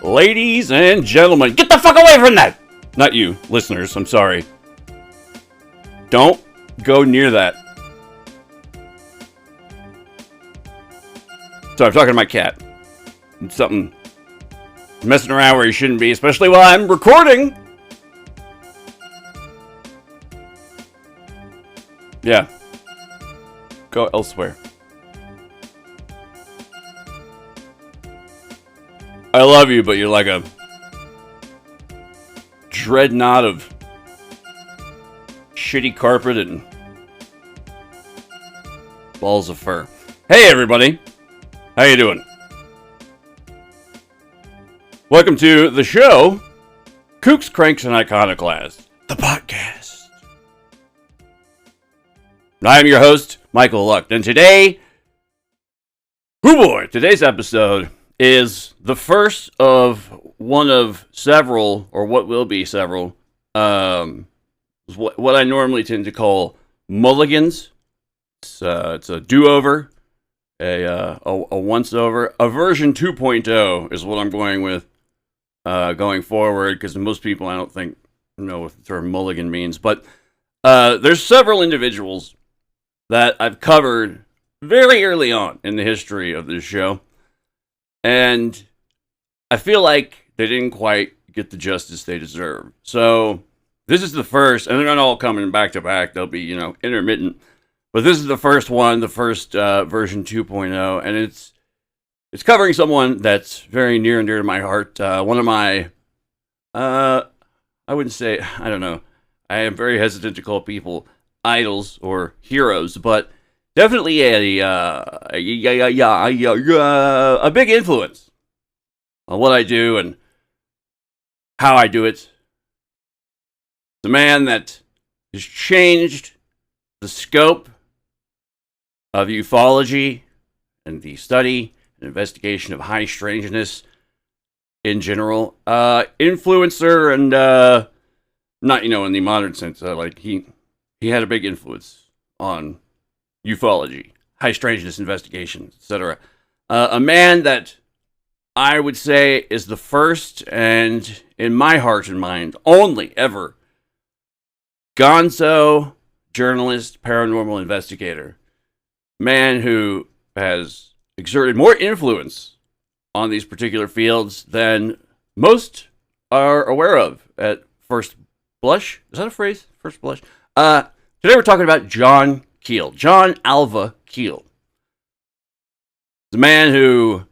Ladies and gentlemen, get the fuck away from that! Not you, listeners, I'm sorry. Don't go near that. Sorry, I'm talking to my cat. It's something messing around where he shouldn't be, especially while I'm recording. Yeah. Go elsewhere. I love you, but you're like a dreadnought of shitty carpet and balls of fur. Hey, everybody. How you doing? Welcome to the show, Kooks, Cranks, and Iconoclasts, the podcast. I'm your host, Michael Luck, and today, today's episode is the first of one of several, or what will be several, what I normally tend to call mulligans. It's a do-over, a once-over. A version 2.0 is what I'm going with going forward, because most people, I don't think, know what the term mulligan means. But there's several individuals that I've covered very early on in the history of this show, and I feel like they didn't quite get the justice they deserve. So this is the first, and they're not all coming back to back. They'll be, intermittent. But this is the first one, the first version 2.0, and it's covering someone that's very near and dear to my heart. One of my, I wouldn't say, I don't know. I am very hesitant to call people idols or heroes, but definitely a big influence on what I do and how I do it. The man that has changed the scope of ufology and the study and investigation of high strangeness in general. Influencer and not, in the modern sense. He had a big influence on ufology, high strangeness investigation, etc. A man that I would say is the first, and in my heart and mind, only ever gonzo journalist, paranormal investigator. Man who has exerted more influence on these particular fields than most are aware of at first blush. Is that a phrase? First blush? Today we're talking about John Keel. John Alva Keel. The man who,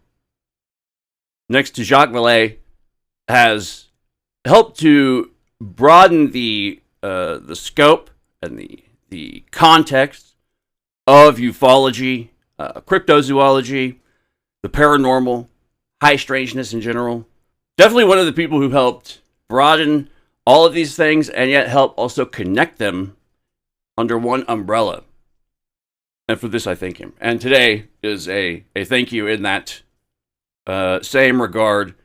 next to Jacques Vallée, has helped to broaden the scope and the context of ufology, cryptozoology, the paranormal, high strangeness in general. Definitely one of the people who helped broaden all of these things and yet help also connect them under one umbrella. And for this, I thank him. And today is a thank you in that same regard.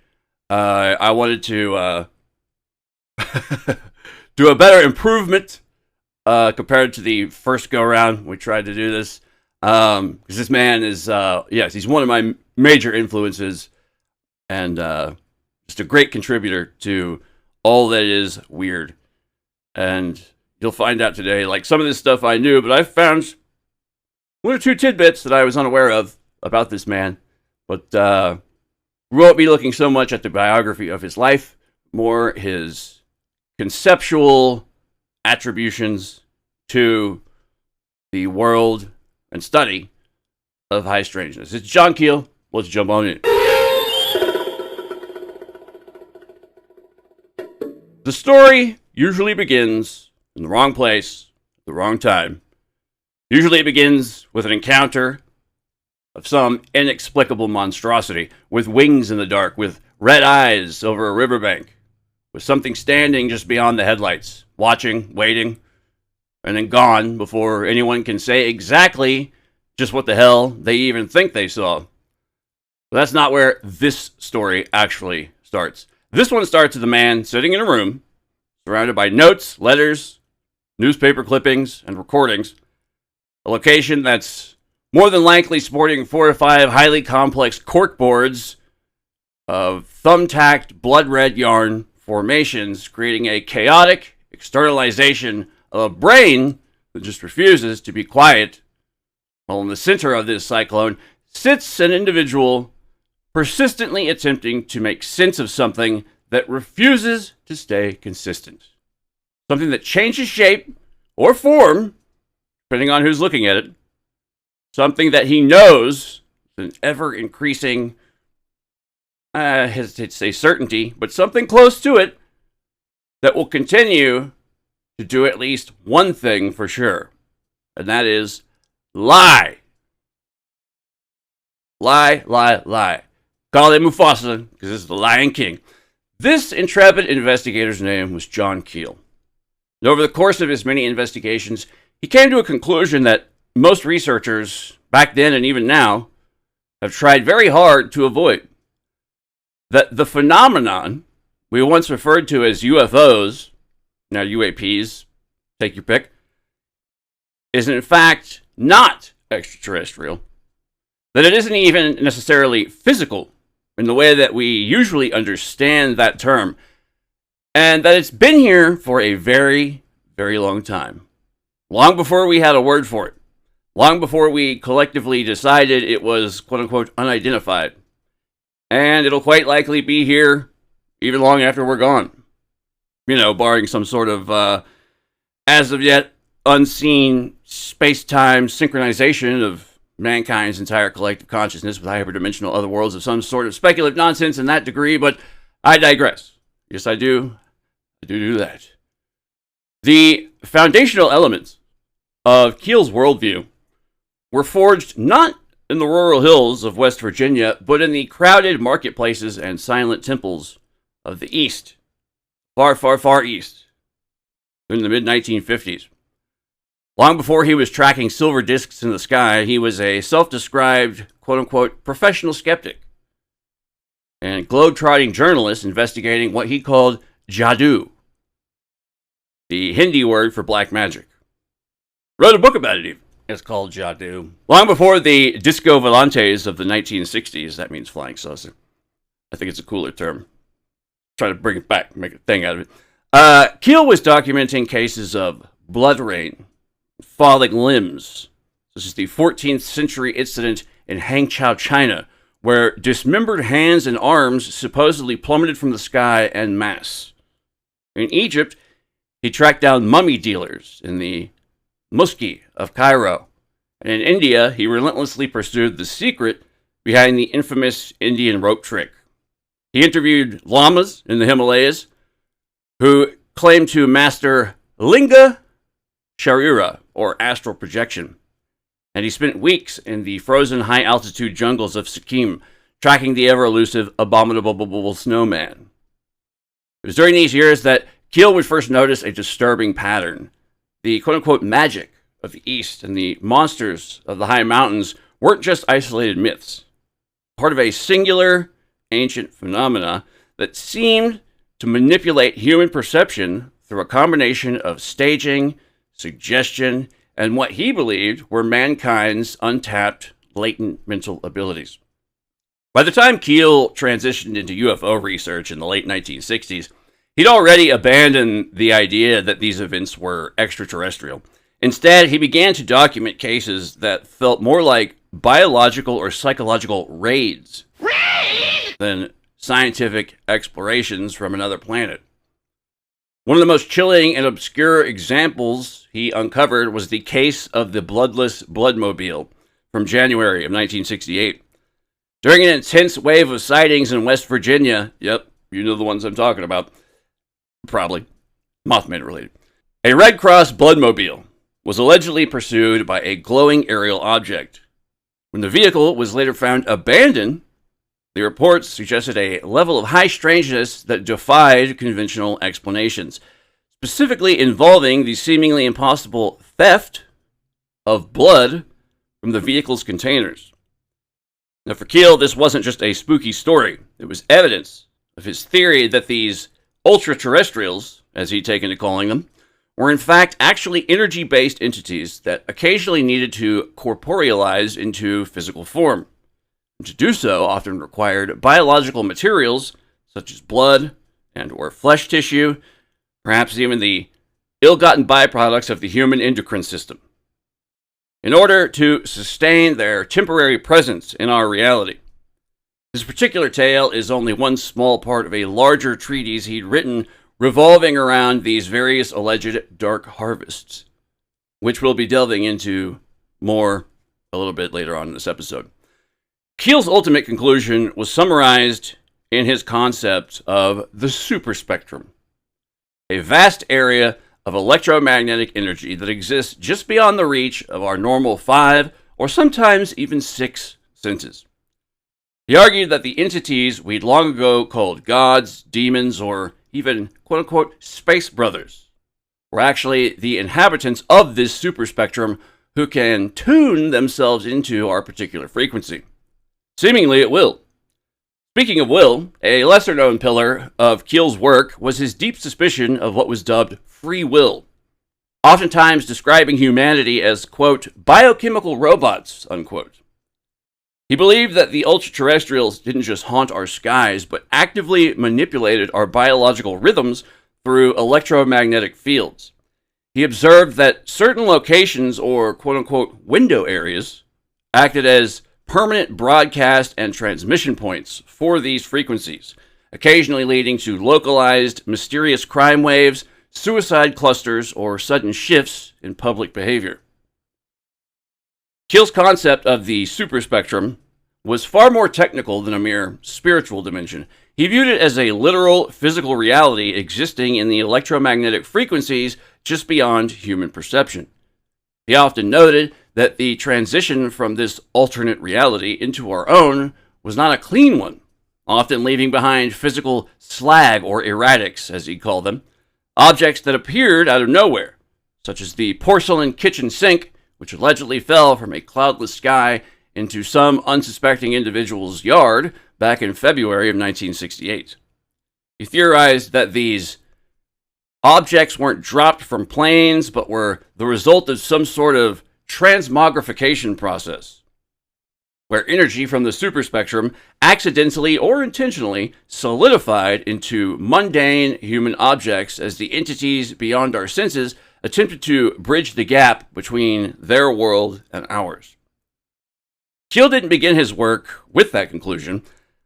I wanted to do a better improvement compared to the first go-around we tried to do this. Because this man is, he's one of my major influences and just a great contributor to all that is weird. And you'll find out today, like some of this stuff I knew, but I found one or two tidbits that I was unaware of about this man. But we won't be looking so much at the biography of his life, more his conceptual attributions to the world and study of high strangeness. It's John Keel. Let's jump on in. The story usually begins in the wrong place, at the wrong time. Usually it begins with an encounter of some inexplicable monstrosity, with wings in the dark, with red eyes over a riverbank, with something standing just beyond the headlights, watching, waiting, and then gone before anyone can say exactly just what the hell they even think they saw. But that's not where this story actually starts. This one starts with a man sitting in a room, surrounded by notes, letters, newspaper clippings, and recordings. A location that's more than likely sporting 4 or 5 highly complex cork boards of thumbtacked blood red yarn formations, creating a chaotic externalization of a brain that just refuses to be quiet. While in the center of this cyclone sits an individual persistently attempting to make sense of something that refuses to stay consistent. Something that changes shape or form, depending on who's looking at it. Something that he knows is an ever-increasing, I hesitate to say certainty, but something close to it that will continue to do at least one thing for sure, and that is lie. Lie, lie, lie. Call it Mufasa, because this is the Lion King. This intrepid investigator's name was John Keel. And over the course of his many investigations, he came to a conclusion that most researchers, back then and even now, have tried very hard to avoid. That the phenomenon we once referred to as UFOs, now UAPs, take your pick, is in fact not extraterrestrial. That it isn't even necessarily physical in the way that we usually understand that term, and that it's been here for a very, very long time. Long before we had a word for it. Long before we collectively decided it was quote-unquote unidentified. And it'll quite likely be here even long after we're gone. You know, barring some sort of, as of yet, unseen space-time synchronization of mankind's entire collective consciousness with hyperdimensional other worlds of some sort of speculative nonsense in that degree, but I digress. Yes, I do. I do that. The foundational elements of Keel's worldview were forged not in the rural hills of West Virginia, but in the crowded marketplaces and silent temples of the East. Far, far, far East. In the mid-1950s. Long before he was tracking silver discs in the sky, he was a self-described, quote-unquote, professional skeptic and globe-trotting journalist investigating what he called Jadoo, the Hindi word for black magic. Wrote a book about it even. It's called Jadoo. Long before the disco volantes of the 1960s, that means flying saucer. I think it's a cooler term. Try to bring it back, make a thing out of it. Keel was documenting cases of blood rain, falling limbs. This is the 14th century incident in Hangzhou, China, where dismembered hands and arms supposedly plummeted from the sky en masse. In Egypt, he tracked down mummy dealers in the Mosque of Cairo. And in India, he relentlessly pursued the secret behind the infamous Indian rope trick. He interviewed lamas in the Himalayas who claimed to master Linga Sharira, or astral projection. And he spent weeks in the frozen high-altitude jungles of Sikkim, tracking the ever-elusive abominable snowman. It was during these years that Keel would first notice a disturbing pattern. The quote-unquote magic of the East and the monsters of the high mountains weren't just isolated myths. Part of a singular, ancient phenomena that seemed to manipulate human perception through a combination of staging, suggestion, and what he believed were mankind's untapped, latent mental abilities. By the time Keel transitioned into UFO research in the late 1960s, he'd already abandoned the idea that these events were extraterrestrial. Instead, he began to document cases that felt more like biological or psychological raids than scientific explorations from another planet. One of the most chilling and obscure examples he uncovered was the case of the bloodless Bloodmobile from January of 1968. During an intense wave of sightings in West Virginia, yep, you know the ones I'm talking about, probably, Mothman related, a Red Cross Bloodmobile was allegedly pursued by a glowing aerial object. When the vehicle was later found abandoned, the reports suggested a level of high strangeness that defied conventional explanations, specifically involving the seemingly impossible theft of blood from the vehicle's containers. Now, for Keel, this wasn't just a spooky story. It was evidence of his theory that these ultra-terrestrials, as he'd taken to calling them, were in fact actually energy-based entities that occasionally needed to corporealize into physical form. To do so often required biological materials such as blood and or flesh tissue, perhaps even the ill-gotten byproducts of the human endocrine system, in order to sustain their temporary presence in our reality. This particular tale is only one small part of a larger treatise he'd written revolving around these various alleged dark harvests, which we'll be delving into more a little bit later on in this episode. Keel's ultimate conclusion was summarized in his concept of the superspectrum, a vast area of electromagnetic energy that exists just beyond the reach of our normal 5 or sometimes even 6 senses. He argued that the entities we'd long ago called gods, demons, or even quote-unquote space brothers were actually the inhabitants of this superspectrum who can tune themselves into our particular frequency. Seemingly at will. Speaking of will, a lesser-known pillar of Keel's work was his deep suspicion of what was dubbed free will, oftentimes describing humanity as, quote, biochemical robots, unquote. He believed that the ultra-terrestrials didn't just haunt our skies, but actively manipulated our biological rhythms through electromagnetic fields. He observed that certain locations, or quote-unquote window areas, acted as permanent broadcast and transmission points for these frequencies, occasionally leading to localized, mysterious crime waves, suicide clusters, or sudden shifts in public behavior. Keel's concept of the superspectrum was far more technical than a mere spiritual dimension. He viewed it as a literal physical reality existing in the electromagnetic frequencies just beyond human perception. He often noted that the transition from this alternate reality into our own was not a clean one, often leaving behind physical slag or erratics, as he'd call them, objects that appeared out of nowhere, such as the porcelain kitchen sink, which allegedly fell from a cloudless sky into some unsuspecting individual's yard back in February of 1968. He theorized that these objects weren't dropped from planes, but were the result of some sort of transmogrification process, where energy from the superspectrum accidentally or intentionally solidified into mundane human objects as the entities beyond our senses attempted to bridge the gap between their world and ours. Keel didn't begin his work with that conclusion.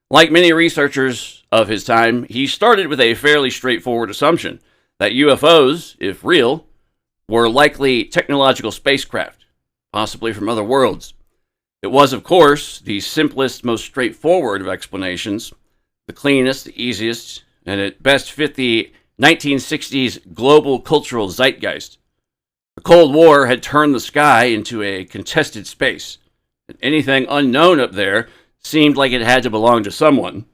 Like many researchers of his time, he started with a fairly straightforward assumption that UFOs, if real, were likely technological spacecraft, possibly from other worlds. It was, of course, the simplest, most straightforward of explanations, the cleanest, the easiest, and it best fit the 1960s global cultural zeitgeist. The Cold War had turned the sky into a contested space, and anything unknown up there seemed like it had to belong to someone.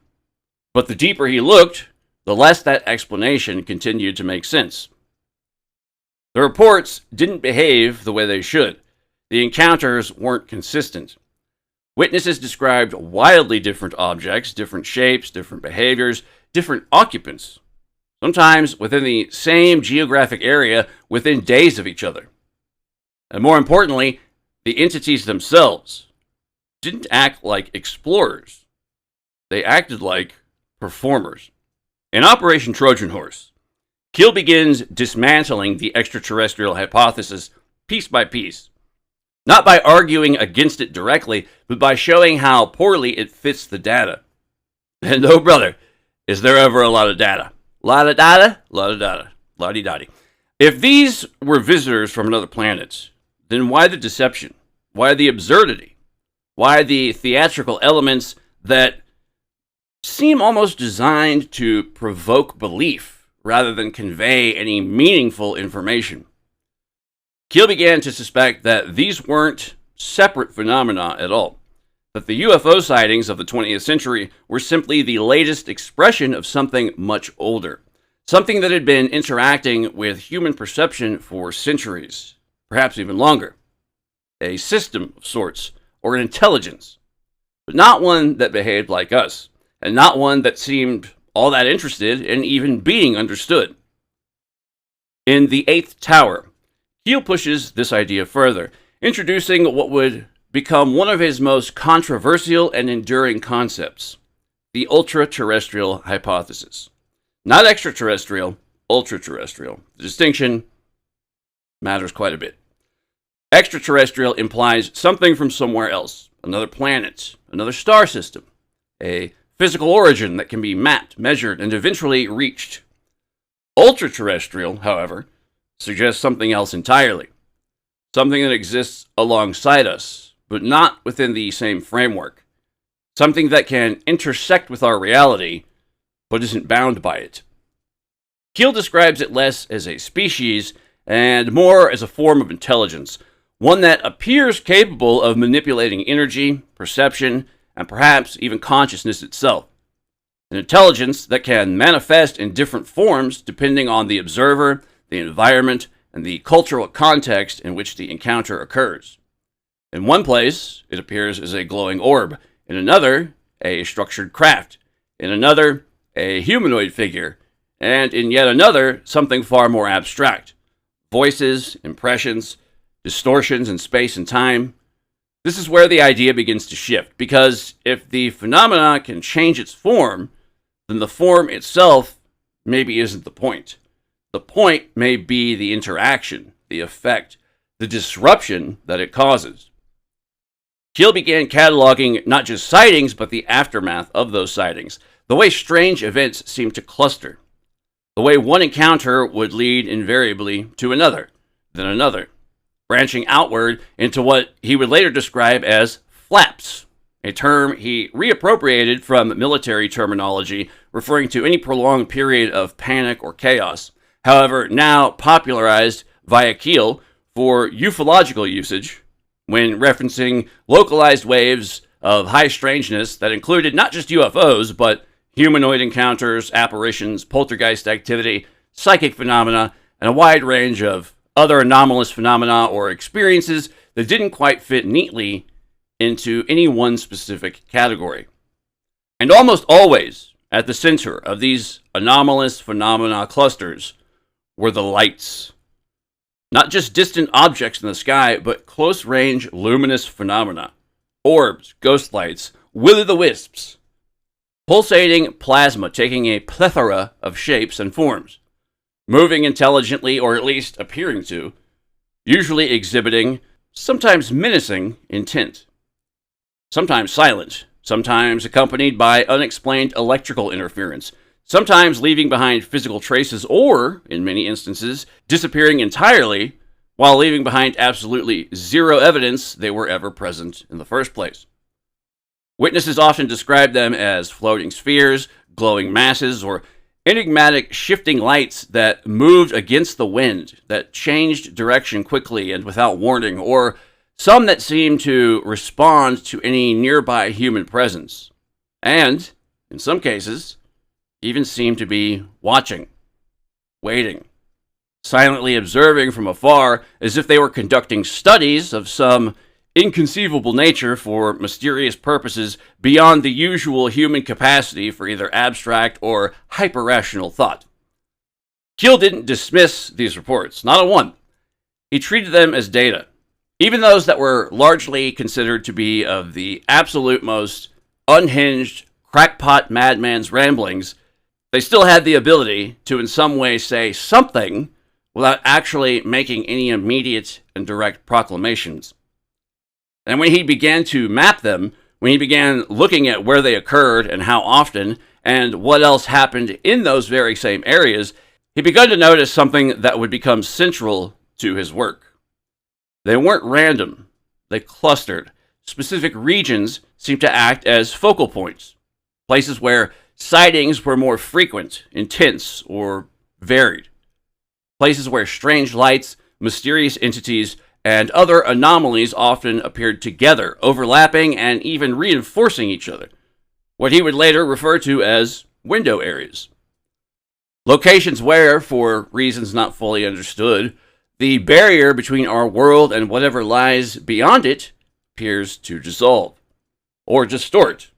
But the deeper he looked, the less that explanation continued to make sense. The reports didn't behave the way they should. The encounters weren't consistent. Witnesses described wildly different objects, different shapes, different behaviors, different occupants, sometimes within the same geographic area within days of each other. And more importantly, the entities themselves didn't act like explorers. They acted like performers. In Operation Trojan Horse, Keel begins dismantling the extraterrestrial hypothesis piece by piece, not by arguing against it directly, but by showing how poorly it fits the data. And oh brother, is there ever a lot of data? Lot of data? Lot of data. Lottie-dottie. If these were visitors from another planet, then why the deception? Why the absurdity? Why the theatrical elements that seem almost designed to provoke belief rather than convey any meaningful information? Keel began to suspect that these weren't separate phenomena at all, that the UFO sightings of the 20th century were simply the latest expression of something much older, something that had been interacting with human perception for centuries, perhaps even longer. A system of sorts, or an intelligence, but not one that behaved like us, and not one that seemed all that interested in even being understood. In The Eighth Tower, Keel pushes this idea further, introducing what would become one of his most controversial and enduring concepts, the ultra-terrestrial hypothesis. Not extraterrestrial, ultra-terrestrial. The distinction matters quite a bit. Extraterrestrial implies something from somewhere else, another planet, another star system, a physical origin that can be mapped, measured, and eventually reached. Ultra-terrestrial, however, suggests something else entirely. Something that exists alongside us, but not within the same framework. Something that can intersect with our reality, but isn't bound by it. Keel describes it less as a species and more as a form of intelligence, one that appears capable of manipulating energy, perception, and perhaps even consciousness itself. An intelligence that can manifest in different forms depending on the observer, the environment, and the cultural context in which the encounter occurs. In one place, it appears as a glowing orb. In another, a structured craft. In another, a humanoid figure. And in yet another, something far more abstract. Voices, impressions, distortions in space and time. This is where the idea begins to shift, because if the phenomena can change its form, then the form itself maybe isn't the point. The point may be the interaction, the effect, the disruption that it causes. Keel began cataloging not just sightings, but the aftermath of those sightings, the way strange events seem to cluster, the way one encounter would lead invariably to another, then another, branching outward into what he would later describe as flaps, a term he reappropriated from military terminology referring to any prolonged period of panic or chaos, however now popularized via Keel for ufological usage when referencing localized waves of high strangeness that included not just UFOs, but humanoid encounters, apparitions, poltergeist activity, psychic phenomena, and a wide range of other anomalous phenomena or experiences that didn't quite fit neatly into any one specific category. And almost always, at the center of these anomalous phenomena clusters were the lights. Not just distant objects in the sky, but close-range luminous phenomena. Orbs, ghost lights, will-o'-the-wisps. Pulsating plasma taking a plethora of shapes and forms. Moving intelligently, or at least appearing to. Usually exhibiting, sometimes menacing, intent. Sometimes silent. Sometimes accompanied by unexplained electrical interference. Sometimes leaving behind physical traces or, in many instances, disappearing entirely while leaving behind absolutely zero evidence they were ever present in the first place. Witnesses often describe them as floating spheres, glowing masses, or enigmatic shifting lights that moved against the wind, that changed direction quickly and without warning, or some that seemed to respond to any nearby human presence, and, in some cases, even seemed to be watching, waiting, silently observing from afar as if they were conducting studies of some inconceivable nature for mysterious purposes beyond the usual human capacity for either abstract or hyper-rational thought. Keel didn't dismiss these reports, not a one. He treated them as data, even those that were largely considered to be of the absolute most unhinged, crackpot madman's ramblings. They still had the ability to in some way say something without actually making any immediate and direct proclamations. And when he began to map them, when he began looking at where they occurred and how often, and what else happened in those very same areas, he began to notice something that would become central to his work. They weren't random. They clustered. Specific regions seemed to act as focal points, places where sightings were more frequent, intense, or varied. Places where strange lights, mysterious entities, and other anomalies often appeared together, overlapping and even reinforcing each other, what he would later refer to as window areas. Locations where, for reasons not fully understood, the barrier between our world and whatever lies beyond it appears to dissolve, or distort,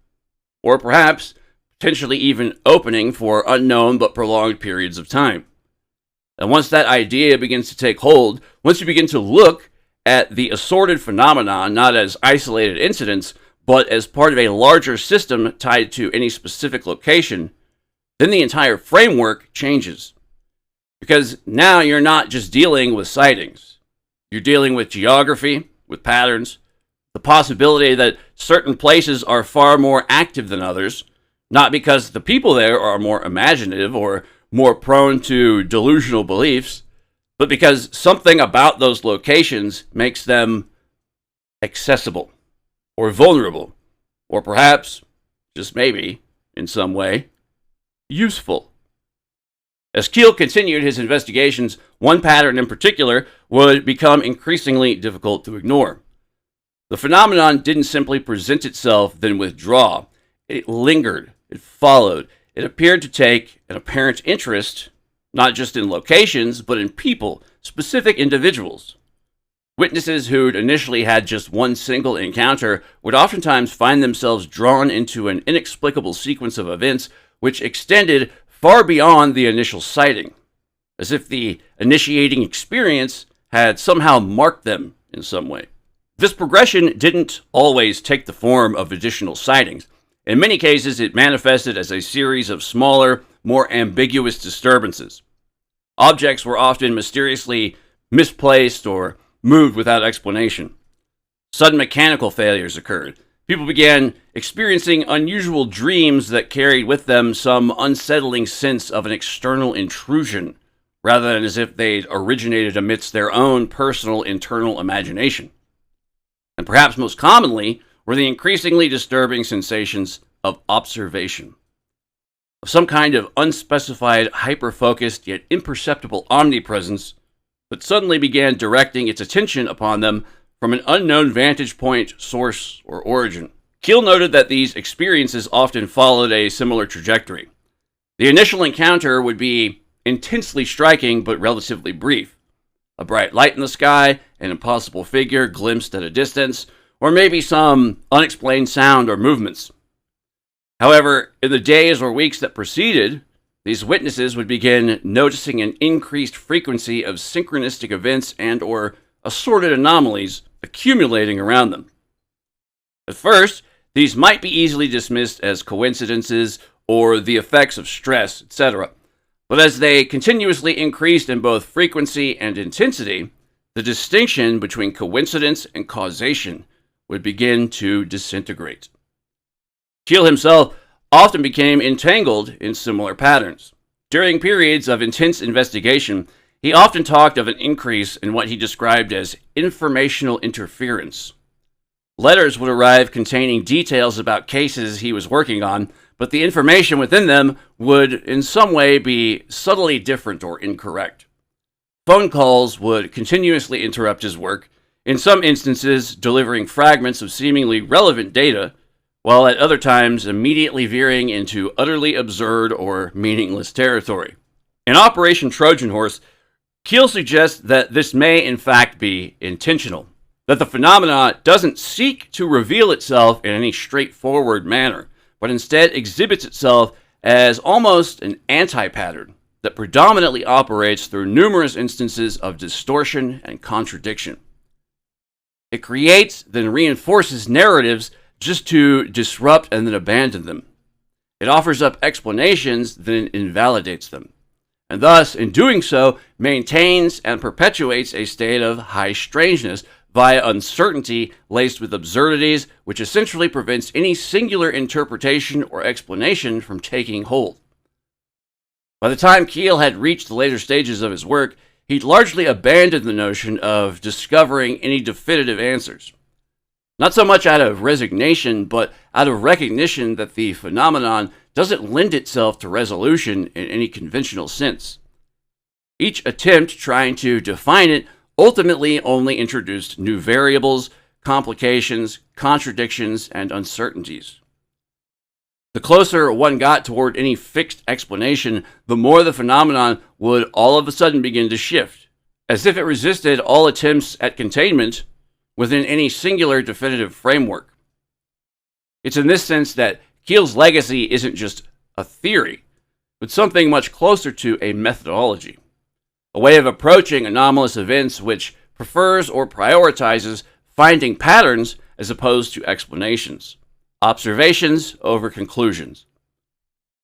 or perhaps potentially even opening for unknown but prolonged periods of time. And once that idea begins to take hold, once you begin to look at the assorted phenomenon not as isolated incidents, but as part of a larger system tied to any specific location, then the entire framework changes. Because now you're not just dealing with sightings. You're dealing with geography, with patterns, the possibility that certain places are far more active than others, not because the people there are more imaginative or more prone to delusional beliefs, but because something about those locations makes them accessible, or vulnerable, or perhaps, just maybe, in some way, useful. As Keel continued his investigations, one pattern in particular would become increasingly difficult to ignore. The phenomenon didn't simply present itself, then withdraw. It lingered, it followed, it appeared to take an apparent interest, not just in locations, but in people, specific individuals. Witnesses who'd initially had just one single encounter would oftentimes find themselves drawn into an inexplicable sequence of events which extended far beyond the initial sighting, as if the initiating experience had somehow marked them in some way. This progression didn't always take the form of additional sightings. In many cases, it manifested as a series of smaller, more ambiguous disturbances. Objects were often mysteriously misplaced or moved without explanation. Sudden mechanical failures occurred. People began experiencing unusual dreams that carried with them some unsettling sense of an external intrusion, rather than as if they'd originated amidst their own personal internal imagination. And perhaps most commonly were the increasingly disturbing sensations of observation, of some kind of unspecified, hyper-focused, yet imperceptible omnipresence that suddenly began directing its attention upon them from an unknown vantage point, source, or origin. Keel noted that these experiences often followed a similar trajectory. The initial encounter would be intensely striking but relatively brief. A bright light in the sky, an impossible figure glimpsed at a distance, or maybe some unexplained sound or movements. However, in the days or weeks that preceded, these witnesses would begin noticing an increased frequency of synchronistic events and or assorted anomalies accumulating around them. At first, these might be easily dismissed as coincidences or the effects of stress, etc. But as they continuously increased in both frequency and intensity, the distinction between coincidence and causation would begin to disintegrate. Keel himself often became entangled in similar patterns. During periods of intense investigation, he often talked of an increase in what he described as informational interference. Letters would arrive containing details about cases he was working on, but the information within them would in some way be subtly different or incorrect. Phone calls would continuously interrupt his work, in some instances delivering fragments of seemingly relevant data, while at other times immediately veering into utterly absurd or meaningless territory. In Operation Trojan Horse, Keel suggests that this may in fact be intentional, that the phenomena doesn't seek to reveal itself in any straightforward manner, but instead exhibits itself as almost an anti-pattern that predominantly operates through numerous instances of distortion and contradiction. It creates, then reinforces narratives just to disrupt and then abandon them. It offers up explanations, then invalidates them, and thus, in doing so, maintains and perpetuates a state of high strangeness via uncertainty laced with absurdities, which essentially prevents any singular interpretation or explanation from taking hold. By the time Keel had reached the later stages of his work, he'd largely abandoned the notion of discovering any definitive answers. Not so much out of resignation, but out of recognition that the phenomenon doesn't lend itself to resolution in any conventional sense. Each attempt trying to define it ultimately only introduced new variables, complications, contradictions, and uncertainties. The closer one got toward any fixed explanation, the more the phenomenon would all of a sudden begin to shift, as if it resisted all attempts at containment within any singular definitive framework. It's in this sense that Keel's legacy isn't just a theory, but something much closer to a methodology, a way of approaching anomalous events which prefers or prioritizes finding patterns as opposed to explanations, observations over conclusions.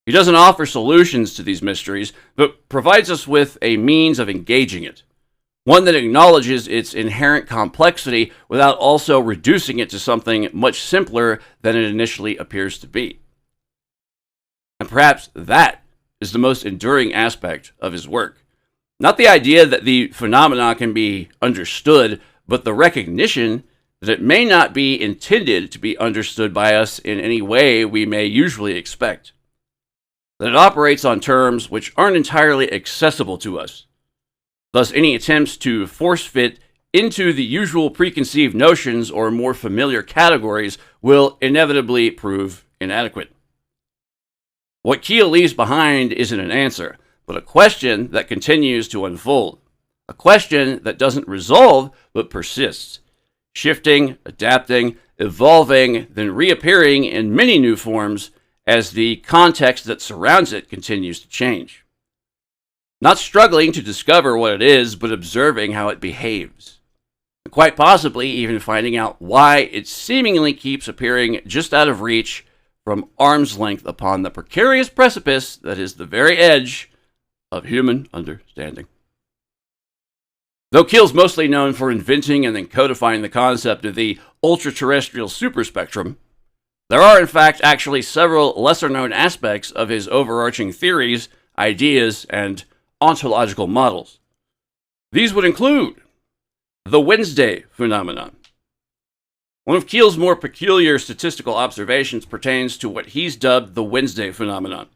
He doesn't offer solutions to these mysteries, but provides us with a means of engaging it, one that acknowledges its inherent complexity without also reducing it to something much simpler than it initially appears to be. And perhaps that is the most enduring aspect of his work. Not the idea that the phenomena can be understood, but the recognition that it may not be intended to be understood by us in any way we may usually expect. That it operates on terms which aren't entirely accessible to us. Thus, any attempts to force fit into the usual preconceived notions or more familiar categories will inevitably prove inadequate. What Keel leaves behind isn't an answer, but a question that continues to unfold. A question that doesn't resolve, but persists, shifting, adapting, evolving, then reappearing in many new forms as the context that surrounds it continues to change. Not struggling to discover what it is, but observing how it behaves. Quite possibly even finding out why it seemingly keeps appearing just out of reach from arm's length upon the precarious precipice that is the very edge of human understanding. Though Keel's mostly known for inventing and then codifying the concept of the ultra-terrestrial superspectrum, there are in fact actually several lesser-known aspects of his overarching theories, ideas, and ontological models. These would include the Wednesday phenomenon. One of Keel's more peculiar statistical observations pertains to what he's dubbed the Wednesday phenomenon.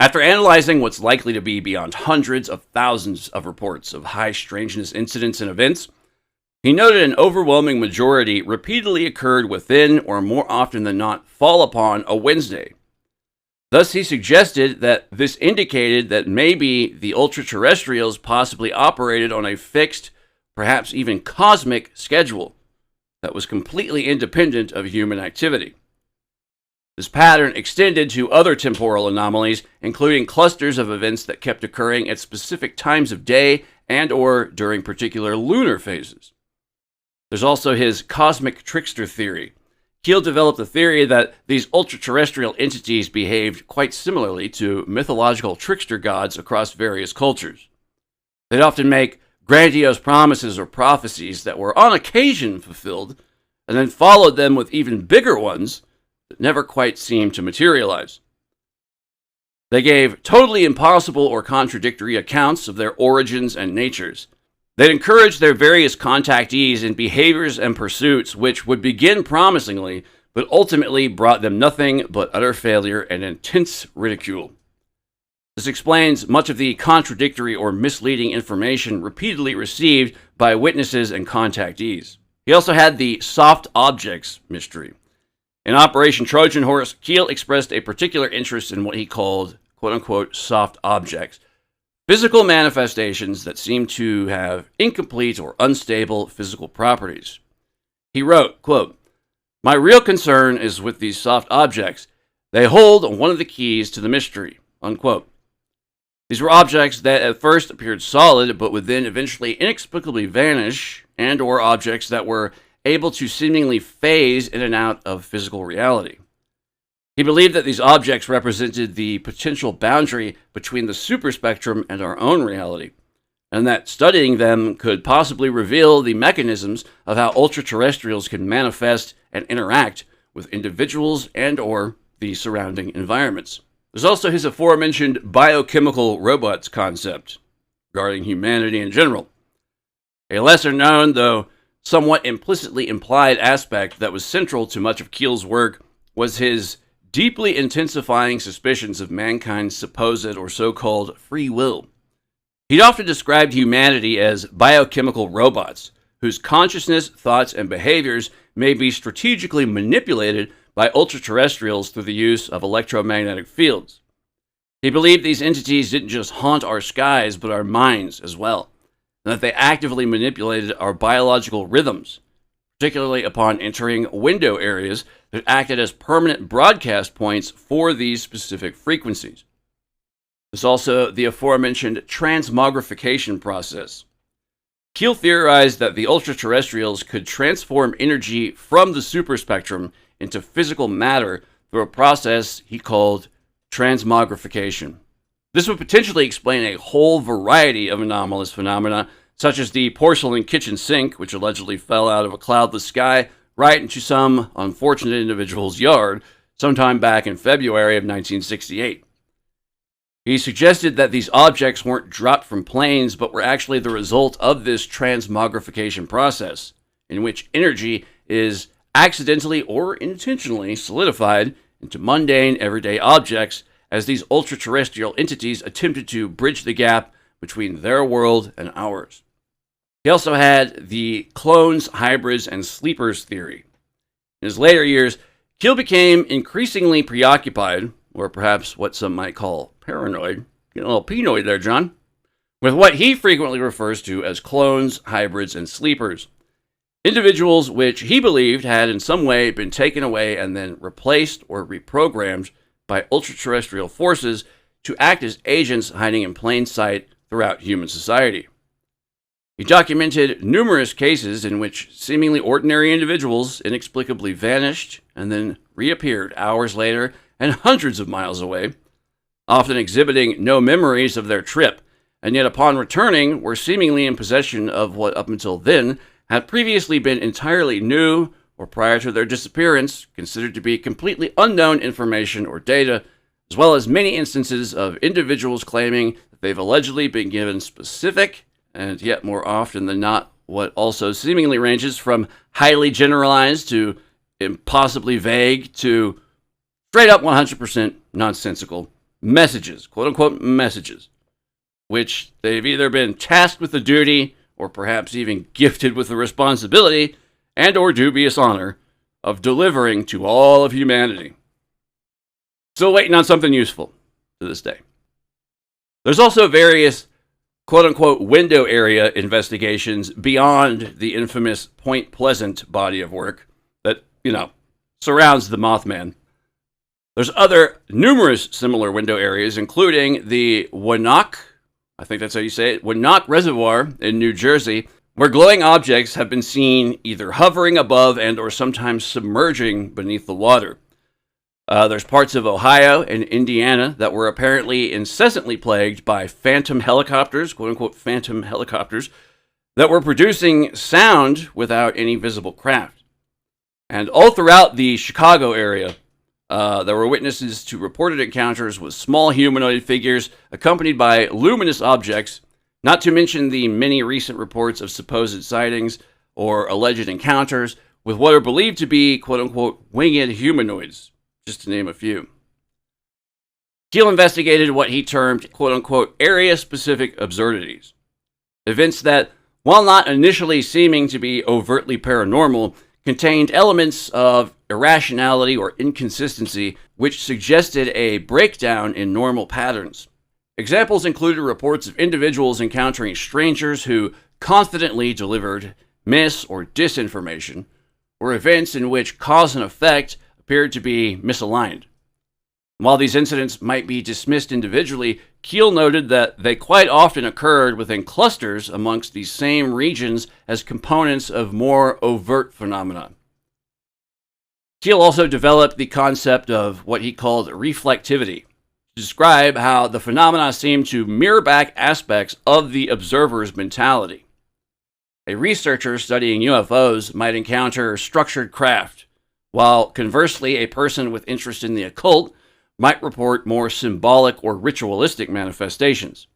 After analyzing what's likely to be beyond hundreds of thousands of reports of high strangeness incidents and events, he noted an overwhelming majority repeatedly occurred within, or more often than not, fall upon a Wednesday. Thus, he suggested that this indicated that maybe the ultra-terrestrials possibly operated on a fixed, perhaps even cosmic schedule that was completely independent of human activity. This pattern extended to other temporal anomalies, including clusters of events that kept occurring at specific times of day and or during particular lunar phases. There's also his cosmic trickster theory. Keel developed the theory that these ultra-terrestrial entities behaved quite similarly to mythological trickster gods across various cultures. They'd often make grandiose promises or prophecies that were on occasion fulfilled, and then followed them with even bigger ones that never quite seemed to materialize. They gave totally impossible or contradictory accounts of their origins and natures. They'd encourage their various contactees in behaviors and pursuits which would begin promisingly, but ultimately brought them nothing but utter failure and intense ridicule. This explains much of the contradictory or misleading information repeatedly received by witnesses and contactees. He also had the soft objects mystery. In Operation Trojan Horse, Keel expressed a particular interest in what he called, quote-unquote, soft objects, physical manifestations that seem to have incomplete or unstable physical properties. He wrote, quote, "My real concern is with these soft objects. They hold one of the keys to the mystery," unquote. These were objects that at first appeared solid, but would then eventually inexplicably vanish, and or objects that were able to seemingly phase in and out of physical reality. He believed that these objects represented the potential boundary between the superspectrum and our own reality, and that studying them could possibly reveal the mechanisms of how ultra-terrestrials can manifest and interact with individuals and or the surrounding environments. There's also his aforementioned biochemical robots concept regarding humanity in general. A lesser known, though somewhat implicitly implied aspect that was central to much of Keel's work was his deeply intensifying suspicions of mankind's supposed or so-called free will. He'd often described humanity as biochemical robots, whose consciousness, thoughts, and behaviors may be strategically manipulated by ultra-terrestrials through the use of electromagnetic fields. He believed these entities didn't just haunt our skies, but our minds as well, and that they actively manipulated our biological rhythms, particularly upon entering window areas that acted as permanent broadcast points for these specific frequencies. There's also the aforementioned transmogrification process. Keel theorized that the ultra-terrestrials could transform energy from the superspectrum into physical matter through a process he called transmogrification. This would potentially explain a whole variety of anomalous phenomena, such as the porcelain kitchen sink, which allegedly fell out of a cloudless sky right into some unfortunate individual's yard sometime back in February of 1968. He suggested that these objects weren't dropped from planes, but were actually the result of this transmogrification process, in which energy is accidentally or intentionally solidified into mundane, everyday objects as these ultra-terrestrial entities attempted to bridge the gap between their world and ours. He also had the clones, hybrids, and sleepers theory. In his later years, Keel became increasingly preoccupied, or perhaps what some might call paranoid, getting a little penoid there, John, with what he frequently refers to as clones, hybrids, and sleepers. Individuals which he believed had in some way been taken away and then replaced or reprogrammed by ultra-terrestrial forces to act as agents hiding in plain sight throughout human society. He documented numerous cases in which seemingly ordinary individuals inexplicably vanished and then reappeared hours later and hundreds of miles away, often exhibiting no memories of their trip, and yet upon returning were seemingly in possession of what up until then had previously been entirely new or prior to their disappearance considered to be completely unknown information or data, as well as many instances of individuals claiming that they've allegedly been given specific, and yet more often than not, what also seemingly ranges from highly generalized to impossibly vague to straight up 100% nonsensical messages, quote-unquote messages, which they've either been tasked with the duty or perhaps even gifted with the responsibility and or dubious honor of delivering to all of humanity. Still waiting on something useful to this day. There's also various quote-unquote window area investigations beyond the infamous Point Pleasant body of work that, surrounds the Mothman. There's other numerous similar window areas, including the Winnock, I think that's how you say it, Winnock Reservoir in New Jersey, where glowing objects have been seen either hovering above and or sometimes submerging beneath the water. There's parts of Ohio and Indiana that were apparently incessantly plagued by phantom helicopters, quote-unquote phantom helicopters, that were producing sound without any visible craft. And all throughout the Chicago area, there were witnesses to reported encounters with small humanoid figures accompanied by luminous objects, not to mention the many recent reports of supposed sightings or alleged encounters with what are believed to be, quote-unquote, winged humanoids, just to name a few. Keel investigated what he termed, quote-unquote, area-specific absurdities, events that, while not initially seeming to be overtly paranormal, contained elements of irrationality or inconsistency which suggested a breakdown in normal patterns. Examples included reports of individuals encountering strangers who confidently delivered mis- or disinformation, or events in which cause and effect appeared to be misaligned. While these incidents might be dismissed individually, Keel noted that they quite often occurred within clusters amongst these same regions as components of more overt phenomena. Keel also developed the concept of what he called reflectivity, to describe how the phenomena seem to mirror back aspects of the observer's mentality. A researcher studying UFOs might encounter structured craft, while conversely a person with interest in the occult might report more symbolic or ritualistic manifestations.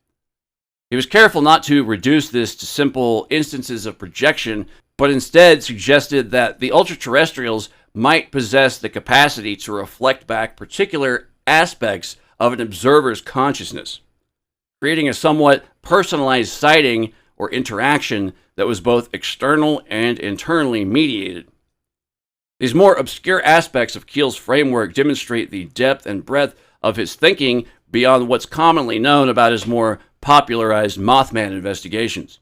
He was careful not to reduce this to simple instances of projection, but instead suggested that the ultraterrestrials might possess the capacity to reflect back particular aspects of an observer's consciousness, creating a somewhat personalized sighting or interaction that was both external and internally mediated. These more obscure aspects of Keel's framework demonstrate the depth and breadth of his thinking beyond what's commonly known about his more popularized Mothman investigations.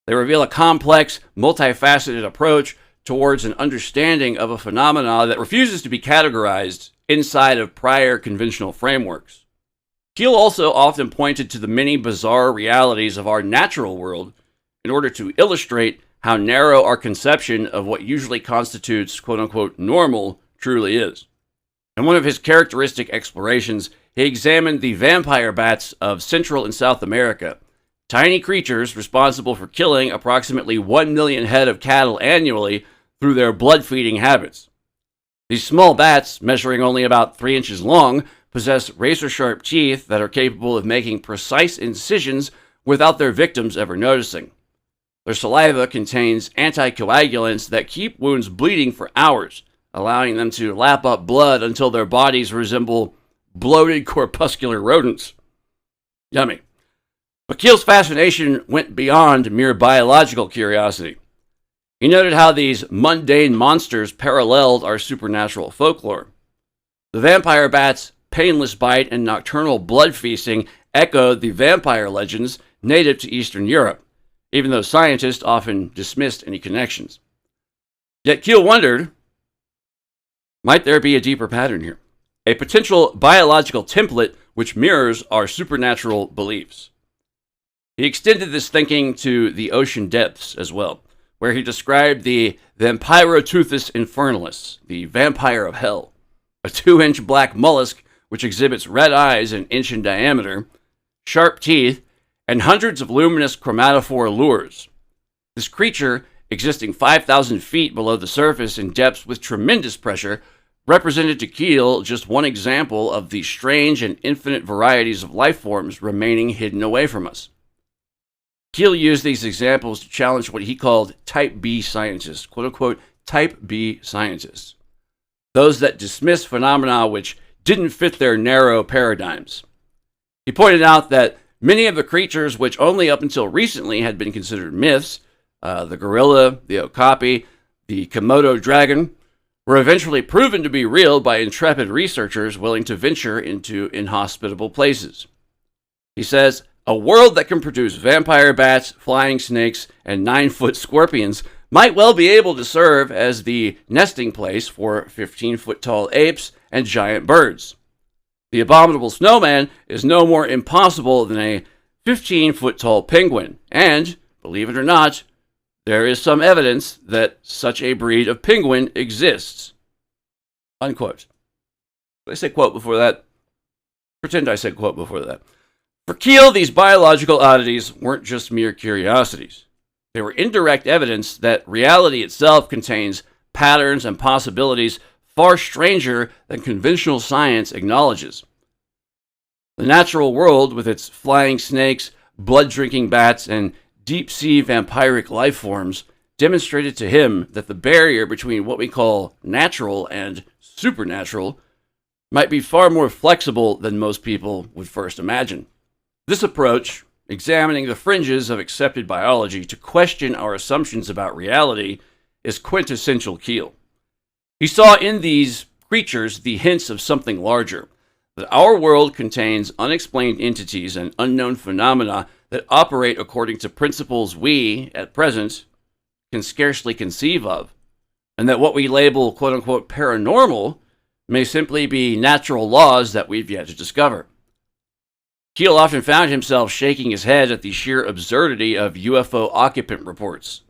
They reveal a complex, multifaceted approach towards an understanding of a phenomena that refuses to be categorized inside of prior conventional frameworks. Keel also often pointed to the many bizarre realities of our natural world in order to illustrate how narrow our conception of what usually constitutes quote-unquote normal truly is. In one of his characteristic explorations, he examined the vampire bats of Central and South America, tiny creatures responsible for killing approximately 1 million head of cattle annually through their blood-feeding habits. These small bats, measuring only about 3 inches long, possess razor-sharp teeth that are capable of making precise incisions without their victims ever noticing. Their saliva contains anticoagulants that keep wounds bleeding for hours, allowing them to lap up blood until their bodies resemble bloated corpuscular rodents. Yummy. But Keel's fascination went beyond mere biological curiosity. He noted how these mundane monsters paralleled our supernatural folklore. The vampire bat's painless bite and nocturnal blood feasting echoed the vampire legends native to Eastern Europe, even though scientists often dismissed any connections. Yet Keel wondered, might there be a deeper pattern here? A potential biological template which mirrors our supernatural beliefs. He extended this thinking to the ocean depths as well, where he described the Vampiroteuthis infernalis, the vampire of hell, a 2-inch black mollusk which exhibits red eyes an inch in diameter, sharp teeth, and hundreds of luminous chromatophore lures. This creature, existing 5,000 feet below the surface in depths with tremendous pressure, represented to Keel just one example of the strange and infinite varieties of life forms remaining hidden away from us. Keel used these examples to challenge what he called Type B scientists, quote-unquote Type B scientists, those that dismiss phenomena which didn't fit their narrow paradigms. He pointed out that many of the creatures which only up until recently had been considered myths, the gorilla, the okapi, the Komodo dragon, were eventually proven to be real by intrepid researchers willing to venture into inhospitable places. He says, a world that can produce vampire bats, flying snakes, and 9-foot scorpions might well be able to serve as the nesting place for 15-foot-tall apes and giant birds. The abominable snowman is no more impossible than a 15-foot-tall penguin, and, believe it or not, there is some evidence that such a breed of penguin exists. Unquote. Did I say quote before that? Pretend I said quote before that. For Keel, these biological oddities weren't just mere curiosities. They were indirect evidence that reality itself contains patterns and possibilities far stranger than conventional science acknowledges. The natural world, with its flying snakes, blood-drinking bats, and deep-sea vampiric life forms, demonstrated to him that the barrier between what we call natural and supernatural might be far more flexible than most people would first imagine. This approach, examining the fringes of accepted biology to question our assumptions about reality, is quintessential Keel. He saw in these creatures the hints of something larger, that our world contains unexplained entities and unknown phenomena that operate according to principles we, at present, can scarcely conceive of, and that what we label quote-unquote paranormal may simply be natural laws that we've yet to discover. Keel often found himself shaking his head at the sheer absurdity of UFO occupant reports.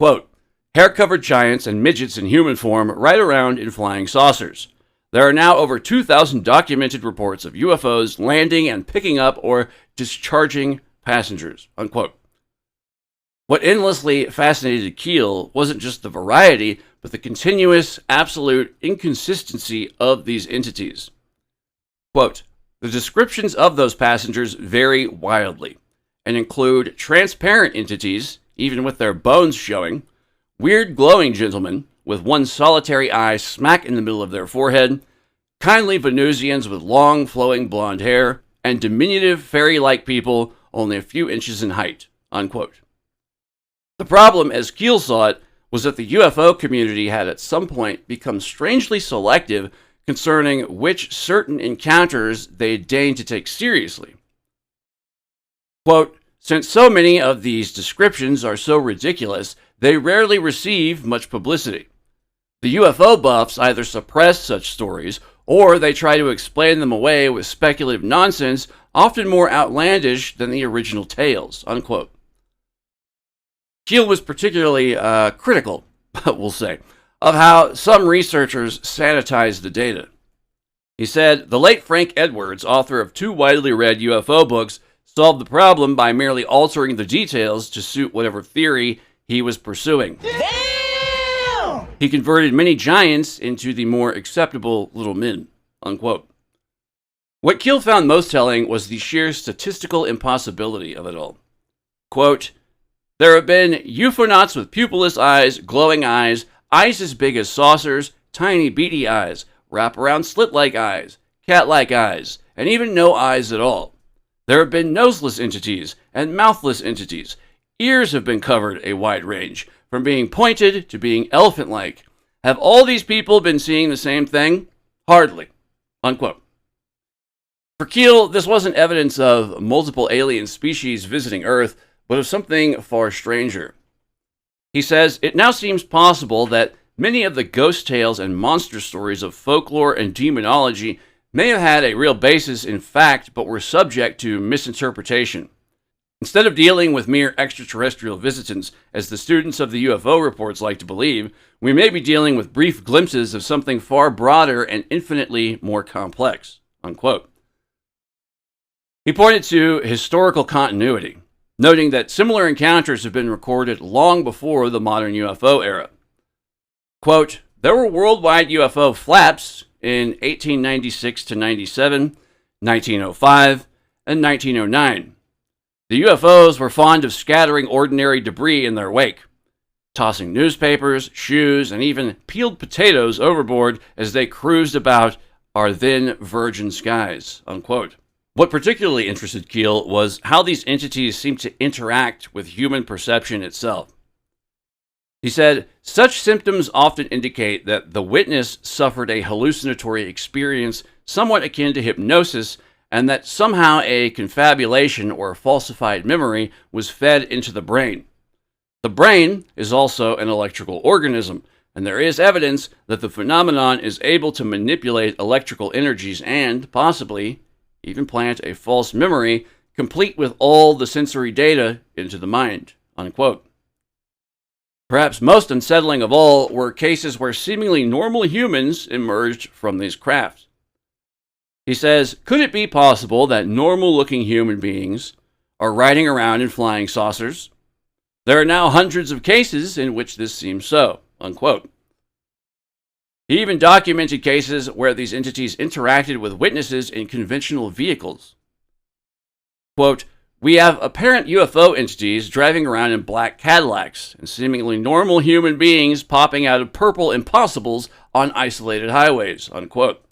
Quote, hair-covered giants and midgets in human form ride around in flying saucers. There are now over 2,000 documented reports of UFOs landing and picking up or discharging passengers. Unquote. What endlessly fascinated Keel wasn't just the variety, but the continuous, absolute inconsistency of these entities. Quote, the descriptions of those passengers vary wildly and include transparent entities, even with their bones showing, weird glowing gentlemen with one solitary eye smack in the middle of their forehead, kindly Venusians with long flowing blonde hair, and diminutive fairy-like people only a few inches in height. Unquote. The problem, as Keel saw it, was that the UFO community had at some point become strangely selective concerning which certain encounters they deigned to take seriously. Quote, since so many of these descriptions are so ridiculous, they rarely receive much publicity. The UFO buffs either suppress such stories, or they try to explain them away with speculative nonsense, often more outlandish than the original tales. Unquote. Keel was particularly critical, we'll say, of how some researchers sanitized the data. He said, the late Frank Edwards, author of 2 widely read UFO books, solved the problem by merely altering the details to suit whatever theory he was pursuing. Damn! He converted many giants into the more acceptable little men, unquote. What Keel found most telling was the sheer statistical impossibility of it all. Quote, there have been ufonauts with pupilless eyes, glowing eyes as big as saucers, tiny beady eyes, wraparound slit-like eyes, cat-like eyes, and even no eyes at all. There have been noseless entities and mouthless entities. Ears have been covered a wide range, from being pointed to being elephant-like. Have all these people been seeing the same thing? Hardly. Unquote. For Keel, this wasn't evidence of multiple alien species visiting Earth, but of something far stranger. He says, it now seems possible that many of the ghost tales and monster stories of folklore and demonology may have had a real basis in fact, but were subject to misinterpretation. Instead of dealing with mere extraterrestrial visitants, as the students of the UFO reports like to believe, we may be dealing with brief glimpses of something far broader and infinitely more complex. Unquote. He pointed to historical continuity, noting that similar encounters have been recorded long before the modern UFO era. Quote, there were worldwide UFO flaps in 1896 to 97, 1905, and 1909. The UFOs were fond of scattering ordinary debris in their wake, tossing newspapers, shoes, and even peeled potatoes overboard as they cruised about our then virgin skies, unquote. What particularly interested Keel was how these entities seemed to interact with human perception itself. He said, such symptoms often indicate that the witness suffered a hallucinatory experience somewhat akin to hypnosis, and that somehow a confabulation or falsified memory was fed into the brain. The brain is also an electrical organism, and there is evidence that the phenomenon is able to manipulate electrical energies and, possibly, even plant a false memory, complete with all the sensory data into the mind, unquote. Perhaps most unsettling of all were cases where seemingly normal humans emerged from these crafts. He says, could it be possible that normal-looking human beings are riding around in flying saucers? There are now hundreds of cases in which this seems so, unquote. He even documented cases where these entities interacted with witnesses in conventional vehicles. Quote, we have apparent UFO entities driving around in black Cadillacs and seemingly normal human beings popping out of purple impossibles on isolated highways, unquote.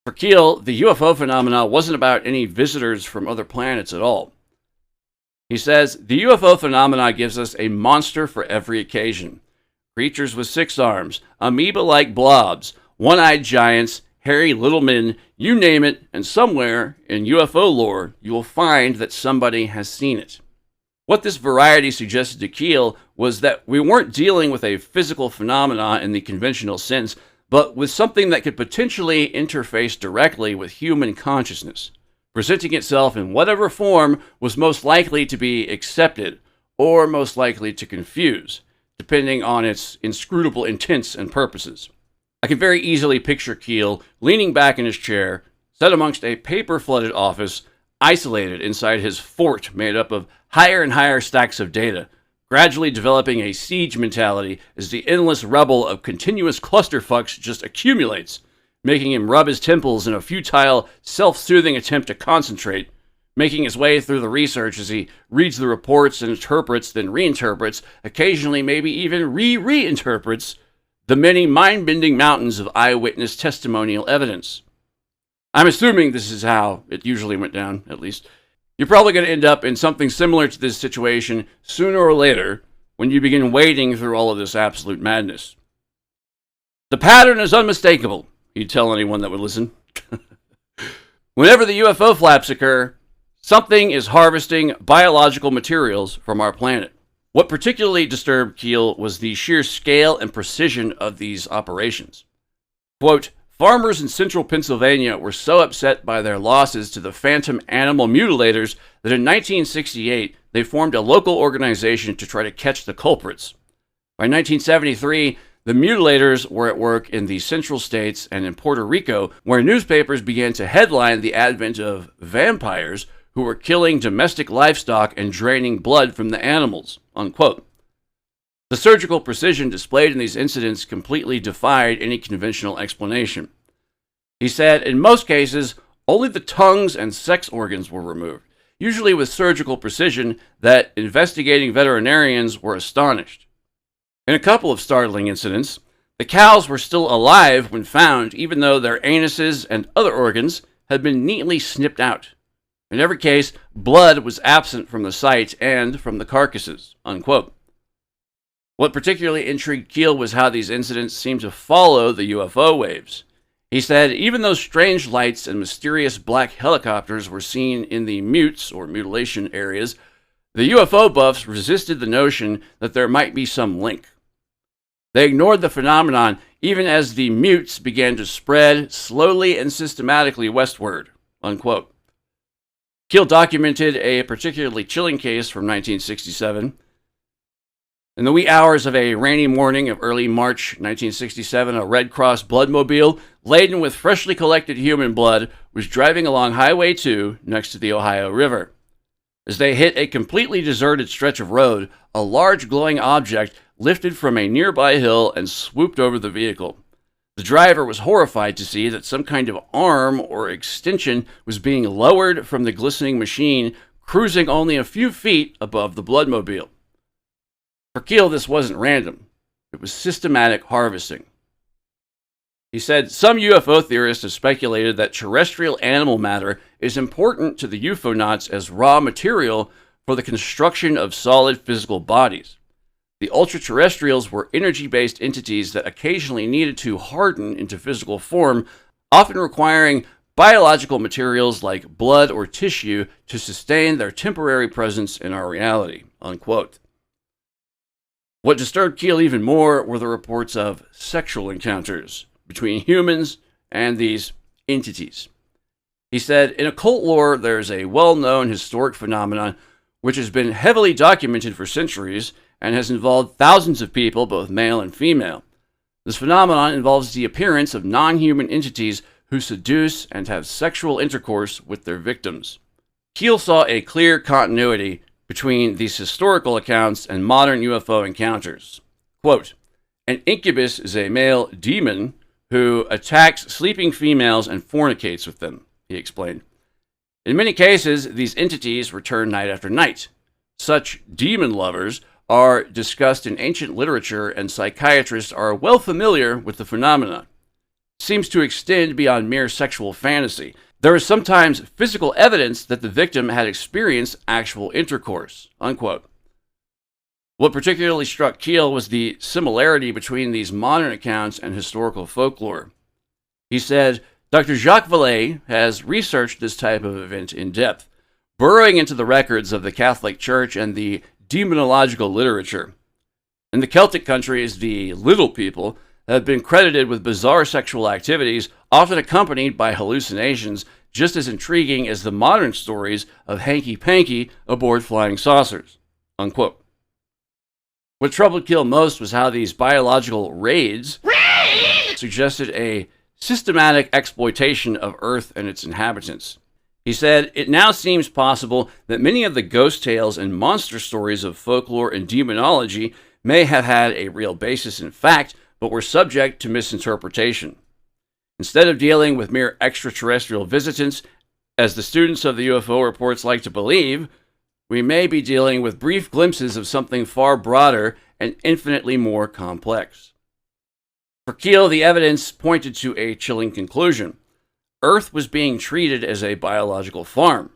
For Keel, the UFO phenomena wasn't about any visitors from other planets at all. He says, the UFO phenomena gives us a monster for every occasion. Creatures with 6 arms, amoeba-like blobs, one-eyed giants, hairy little men, you name it, and somewhere in UFO lore you will find that somebody has seen it. What this variety suggested to Keel was that we weren't dealing with a physical phenomena in the conventional sense, but with something that could potentially interface directly with human consciousness, presenting itself in whatever form was most likely to be accepted or most likely to confuse, depending on its inscrutable intents and purposes. I can very easily picture Keel leaning back in his chair, set amongst a paper-flooded office, isolated inside his fort made up of higher and higher stacks of data, gradually developing a siege mentality as the endless rubble of continuous clusterfucks just accumulates, making him rub his temples in a futile, self-soothing attempt to concentrate, making his way through the research as he reads the reports and interprets, then reinterprets, occasionally maybe even reinterprets, the many mind-bending mountains of eyewitness testimonial evidence. I'm assuming this is how it usually went down, at least. You're probably going to end up in something similar to this situation sooner or later when you begin wading through all of this absolute madness. The pattern is unmistakable, he'd tell anyone that would listen. Whenever the UFO flaps occur, something is harvesting biological materials from our planet. What particularly disturbed Keel was the sheer scale and precision of these operations. Quote, Farmers in central Pennsylvania were so upset by their losses to the phantom animal mutilators that in 1968 they formed a local organization to try to catch the culprits. By 1973, the mutilators were at work in the central states and in Puerto Rico, where newspapers began to headline the advent of vampires who were killing domestic livestock and draining blood from the animals, unquote. The surgical precision displayed in these incidents completely defied any conventional explanation. He said, in most cases, only the tongues and sex organs were removed, usually with surgical precision that investigating veterinarians were astonished. In a couple of startling incidents, the cows were still alive when found, even though their anuses and other organs had been neatly snipped out. In every case, blood was absent from the site and from the carcasses, unquote. What particularly intrigued Keel was how these incidents seemed to follow the UFO waves. He said even though strange lights and mysterious black helicopters were seen in the mutes or mutilation areas, the UFO buffs resisted the notion that there might be some link. They ignored the phenomenon even as the mutes began to spread slowly and systematically westward, unquote. Keel documented a particularly chilling case from 1967. In the wee hours of a rainy morning of early March 1967, a Red Cross bloodmobile laden with freshly collected human blood was driving along Highway 2 next to the Ohio River. As they hit a completely deserted stretch of road, a large glowing object lifted from a nearby hill and swooped over the vehicle. The driver was horrified to see that some kind of arm or extension was being lowered from the glistening machine, cruising only a few feet above the bloodmobile. For Keel, this wasn't random. It was systematic harvesting. He said, some UFO theorists have speculated that terrestrial animal matter is important to the ufonauts as raw material for the construction of solid physical bodies. The ultra-terrestrials were energy-based entities that occasionally needed to harden into physical form, often requiring biological materials like blood or tissue to sustain their temporary presence in our reality, unquote. What disturbed Keel even more were the reports of sexual encounters between humans and these entities. He said, in occult lore, there is a well-known historic phenomenon which has been heavily documented for centuries and has involved thousands of people, both male and female. This phenomenon involves the appearance of non-human entities who seduce and have sexual intercourse with their victims. Keel saw a clear continuity between these historical accounts and modern UFO encounters. Quote, an incubus is a male demon who attacks sleeping females and fornicates with them, he explained. In many cases, these entities return night after night. Such demon lovers are discussed in ancient literature, and psychiatrists are well familiar with the phenomenon. It seems to extend beyond mere sexual fantasy. There is sometimes physical evidence that the victim had experienced actual intercourse, unquote. What particularly struck Keel was the similarity between these modern accounts and historical folklore. He said, Dr. Jacques Vallée has researched this type of event in depth, burrowing into the records of the Catholic Church and the demonological literature. In the Celtic countries, the little people have been credited with bizarre sexual activities, often accompanied by hallucinations, just as intriguing as the modern stories of hanky-panky aboard flying saucers, unquote. What troubled Keel most was how these biological raids suggested a systematic exploitation of Earth and its inhabitants. He said, it now seems possible that many of the ghost tales and monster stories of folklore and demonology may have had a real basis in fact, but were subject to misinterpretation. Instead of dealing with mere extraterrestrial visitants, as the students of the UFO reports like to believe, we may be dealing with brief glimpses of something far broader and infinitely more complex. For Keel, the evidence pointed to a chilling conclusion. Earth was being treated as a biological farm,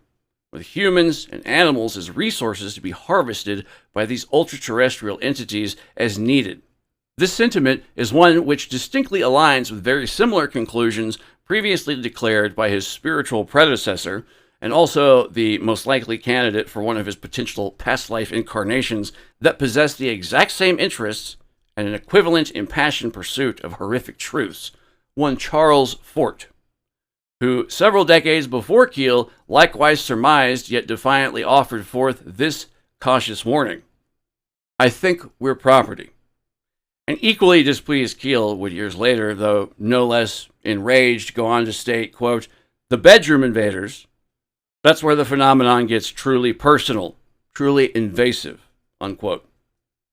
with humans and animals as resources to be harvested by these ultra-terrestrial entities as needed. This sentiment is one which distinctly aligns with very similar conclusions previously declared by his spiritual predecessor, and also the most likely candidate for one of his potential past life incarnations that possess the exact same interests and an equivalent impassioned pursuit of horrific truths, one Charles Fort, who several decades before Keel likewise surmised yet defiantly offered forth this cautious warning: "I think we're property." An equally displeased Keel would years later, though no less enraged, go on to state, quote, "The bedroom invaders, that's where the phenomenon gets truly personal, truly invasive," unquote.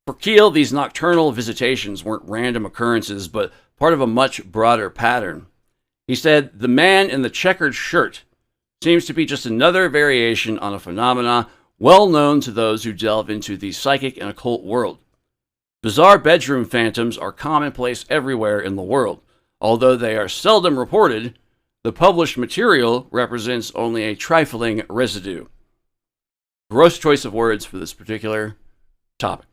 For Keel, these nocturnal visitations weren't random occurrences, but part of a much broader pattern. He said, "The man in the checkered shirt seems to be just another variation on a phenomena well known to those who delve into the psychic and occult world. Bizarre bedroom phantoms are commonplace everywhere in the world. Although they are seldom reported, the published material represents only a trifling residue." Gross choice of words for this particular topic.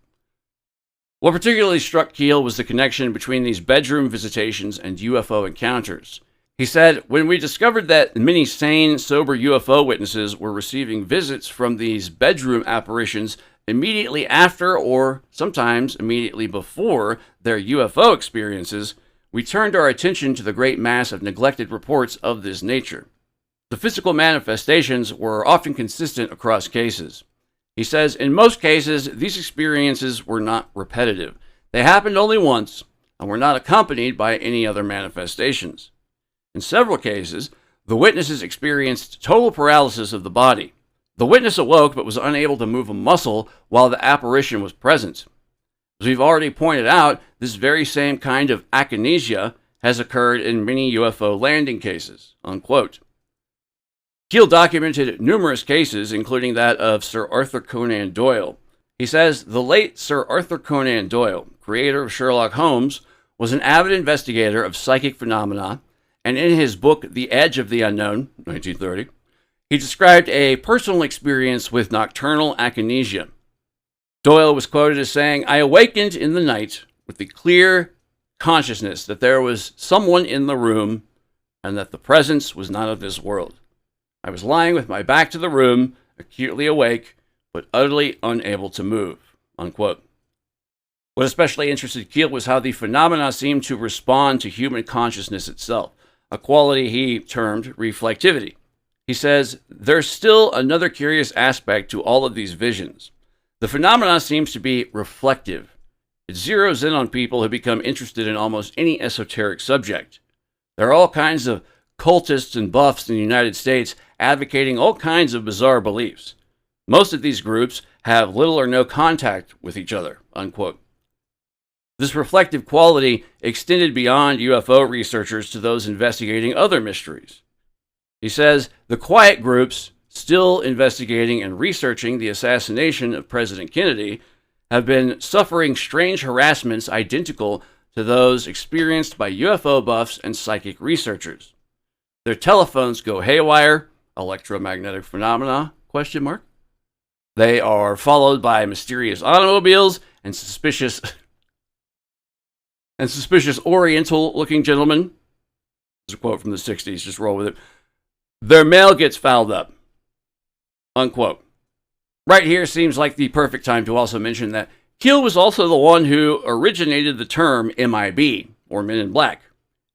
What particularly struck Keel was the connection between these bedroom visitations and UFO encounters. He said, "When we discovered that many sane, sober UFO witnesses were receiving visits from these bedroom apparitions immediately after or sometimes immediately before their UFO experiences, we turned our attention to the great mass of neglected reports of this nature. The physical manifestations were often consistent across cases." He says, "In most cases, these experiences were not repetitive. They happened only once and were not accompanied by any other manifestations. In several cases, the witnesses experienced total paralysis of the body. The witness awoke but was unable to move a muscle while the apparition was present. As we've already pointed out, this very same kind of akinesia has occurred in many UFO landing cases," unquote. Keel documented numerous cases, including that of Sir Arthur Conan Doyle. He says, "The late Sir Arthur Conan Doyle, creator of Sherlock Holmes, was an avid investigator of psychic phenomena, and in his book The Edge of the Unknown, 1930, he described a personal experience with nocturnal akinesia. Doyle was quoted as saying, 'I awakened in the night with the clear consciousness that there was someone in the room and that the presence was not of this world. I was lying with my back to the room, acutely awake, but utterly unable to move,' unquote. What especially interested Keel was how the phenomena seemed to respond to human consciousness itself, a quality he termed reflectivity. He says, "There's still another curious aspect to all of these visions. The phenomena seems to be reflective. It zeroes in on people who become interested in almost any esoteric subject. There are all kinds of cultists and buffs in the United States advocating all kinds of bizarre beliefs. Most of these groups have little or no contact with each other," unquote. This reflective quality extended beyond UFO researchers to those investigating other mysteries. He says, "The quiet groups still investigating and researching the assassination of President Kennedy have been suffering strange harassments identical to those experienced by UFO buffs and psychic researchers. Their telephones go haywire, electromagnetic phenomena, ? They are followed by mysterious automobiles and suspicious Oriental-looking gentlemen." This is a quote from the 60s, just roll with it. "Their mail gets fouled up," unquote. Right here seems like the perfect time to also mention that Keel was also the one who originated the term MIB, or Men in Black.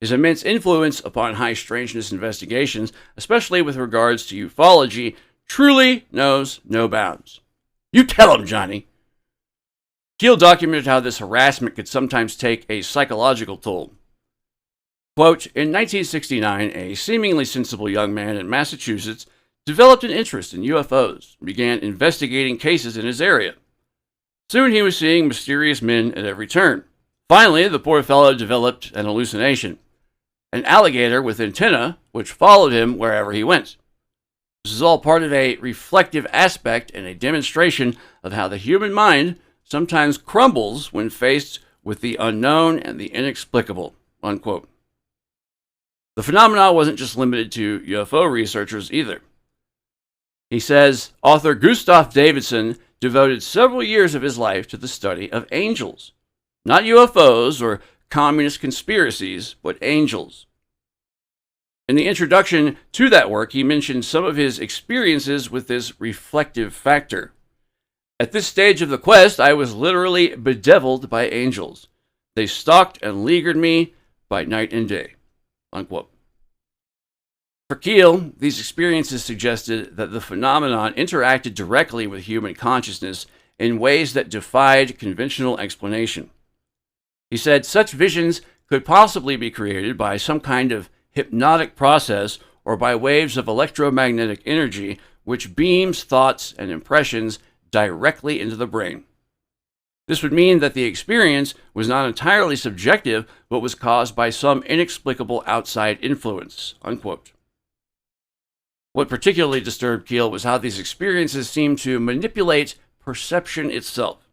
His immense influence upon high strangeness investigations, especially with regards to ufology, truly knows no bounds. You tell him, Johnny. Keel documented how this harassment could sometimes take a psychological toll. Quote, "In 1969, a seemingly sensible young man in Massachusetts developed an interest in UFOs and began investigating cases in his area. Soon he was seeing mysterious men at every turn. Finally, the poor fellow developed an hallucination, an alligator with antennae which followed him wherever he went. This is all part of a reflective aspect and a demonstration of how the human mind sometimes crumbles when faced with the unknown and the inexplicable," unquote. The phenomena wasn't just limited to UFO researchers either. He says, author Gustav Davidson devoted several years of his life to the study of angels. Not UFOs or communist conspiracies, but angels. In the introduction to that work, he mentioned some of his experiences with this reflective factor. "At this stage of the quest, I was literally bedeviled by angels. They stalked and leaguered me by night and day," unquote. For Keel, these experiences suggested that the phenomenon interacted directly with human consciousness in ways that defied conventional explanation. He said such visions could possibly be created by some kind of hypnotic process or by waves of electromagnetic energy which beams thoughts and impressions directly into the brain. This would mean that the experience was not entirely subjective, but was caused by some inexplicable outside influence, unquote. What particularly disturbed Keel was how these experiences seemed to manipulate perception itself.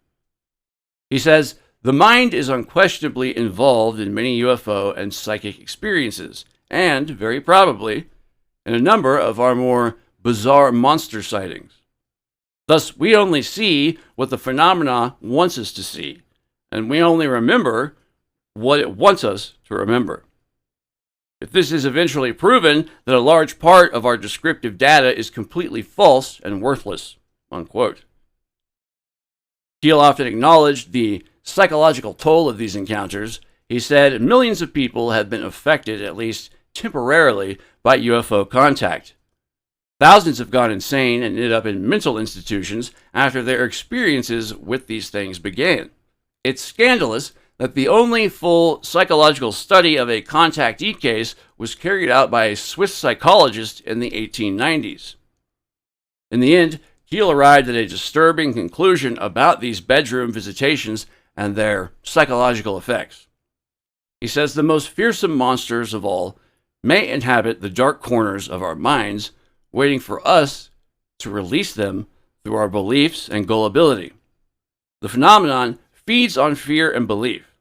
He says, the mind is unquestionably involved in many UFO and psychic experiences, and, very probably, in a number of our more bizarre monster sightings. Thus, we only see what the phenomena wants us to see, and we only remember what it wants us to remember. If this is eventually proven, that a large part of our descriptive data is completely false and worthless, unquote. Keel often acknowledged the psychological toll of these encounters. He said millions of people have been affected, at least temporarily, by UFO contact. Thousands have gone insane and ended up in mental institutions after their experiences with these things began. It's scandalous that the only full psychological study of a contactee case was carried out by a Swiss psychologist in the 1890s. In the end, Keel arrived at a disturbing conclusion about these bedroom visitations and their psychological effects. He says the most fearsome monsters of all may inhabit the dark corners of our minds, waiting for us to release them through our beliefs and gullibility. The phenomenon feeds on fear and belief.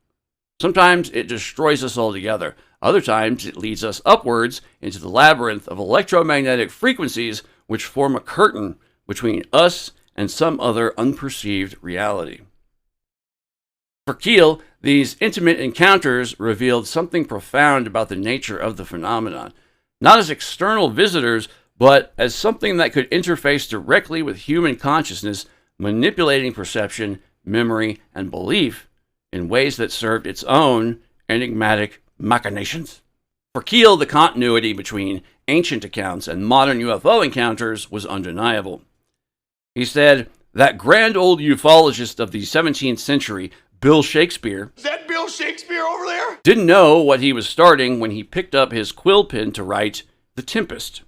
Sometimes it destroys us altogether. Other times it leads us upwards into the labyrinth of electromagnetic frequencies which form a curtain between us and some other unperceived reality. For Keel, these intimate encounters revealed something profound about the nature of the phenomenon, not as external visitors, but as something that could interface directly with human consciousness, manipulating perception, memory, and belief in ways that served its own enigmatic machinations. For Keel, the continuity between ancient accounts and modern UFO encounters was undeniable. He said, that grand old ufologist of the 17th century, Bill Shakespeare, is that Bill Shakespeare over there? Didn't know what he was starting when he picked up his quill pen to write The Tempest.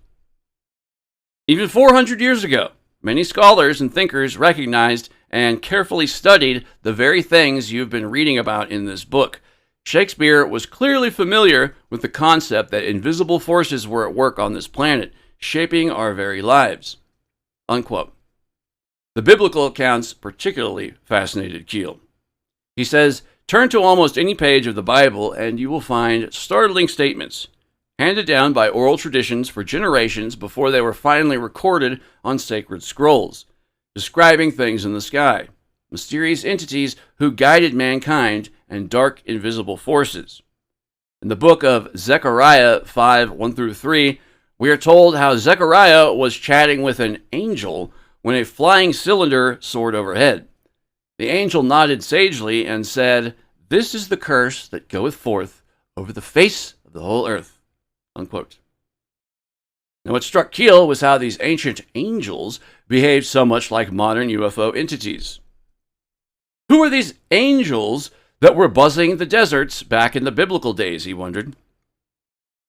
Even 400 years ago, many scholars and thinkers recognized and carefully studied the very things you've been reading about in this book. Shakespeare was clearly familiar with the concept that invisible forces were at work on this planet, shaping our very lives. Unquote. The biblical accounts particularly fascinated Keel. He says, turn to almost any page of the Bible and you will find startling statements, handed down by oral traditions for generations before they were finally recorded on sacred scrolls, describing things in the sky, mysterious entities who guided mankind, and dark invisible forces. In the book of Zechariah 5:1-3, we are told how Zechariah was chatting with an angel when a flying cylinder soared overhead. The angel nodded sagely and said, "This is the curse that goeth forth over the face of the whole earth." Unquote. Now, what struck Keel was how these ancient angels behaved so much like modern UFO entities. Who were these angels that were buzzing the deserts back in the biblical days, he wondered.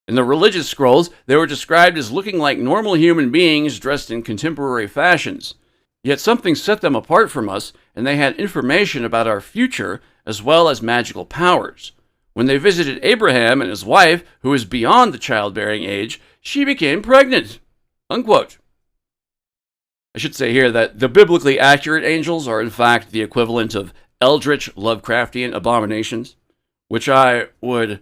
In the religious scrolls, they were described as looking like normal human beings dressed in contemporary fashions. Yet something set them apart from us, and they had information about our future as well as magical powers. When they visited Abraham and his wife, who was beyond the childbearing age, she became pregnant. Unquote. I should say here that the biblically accurate angels are in fact the equivalent of eldritch Lovecraftian abominations, which I would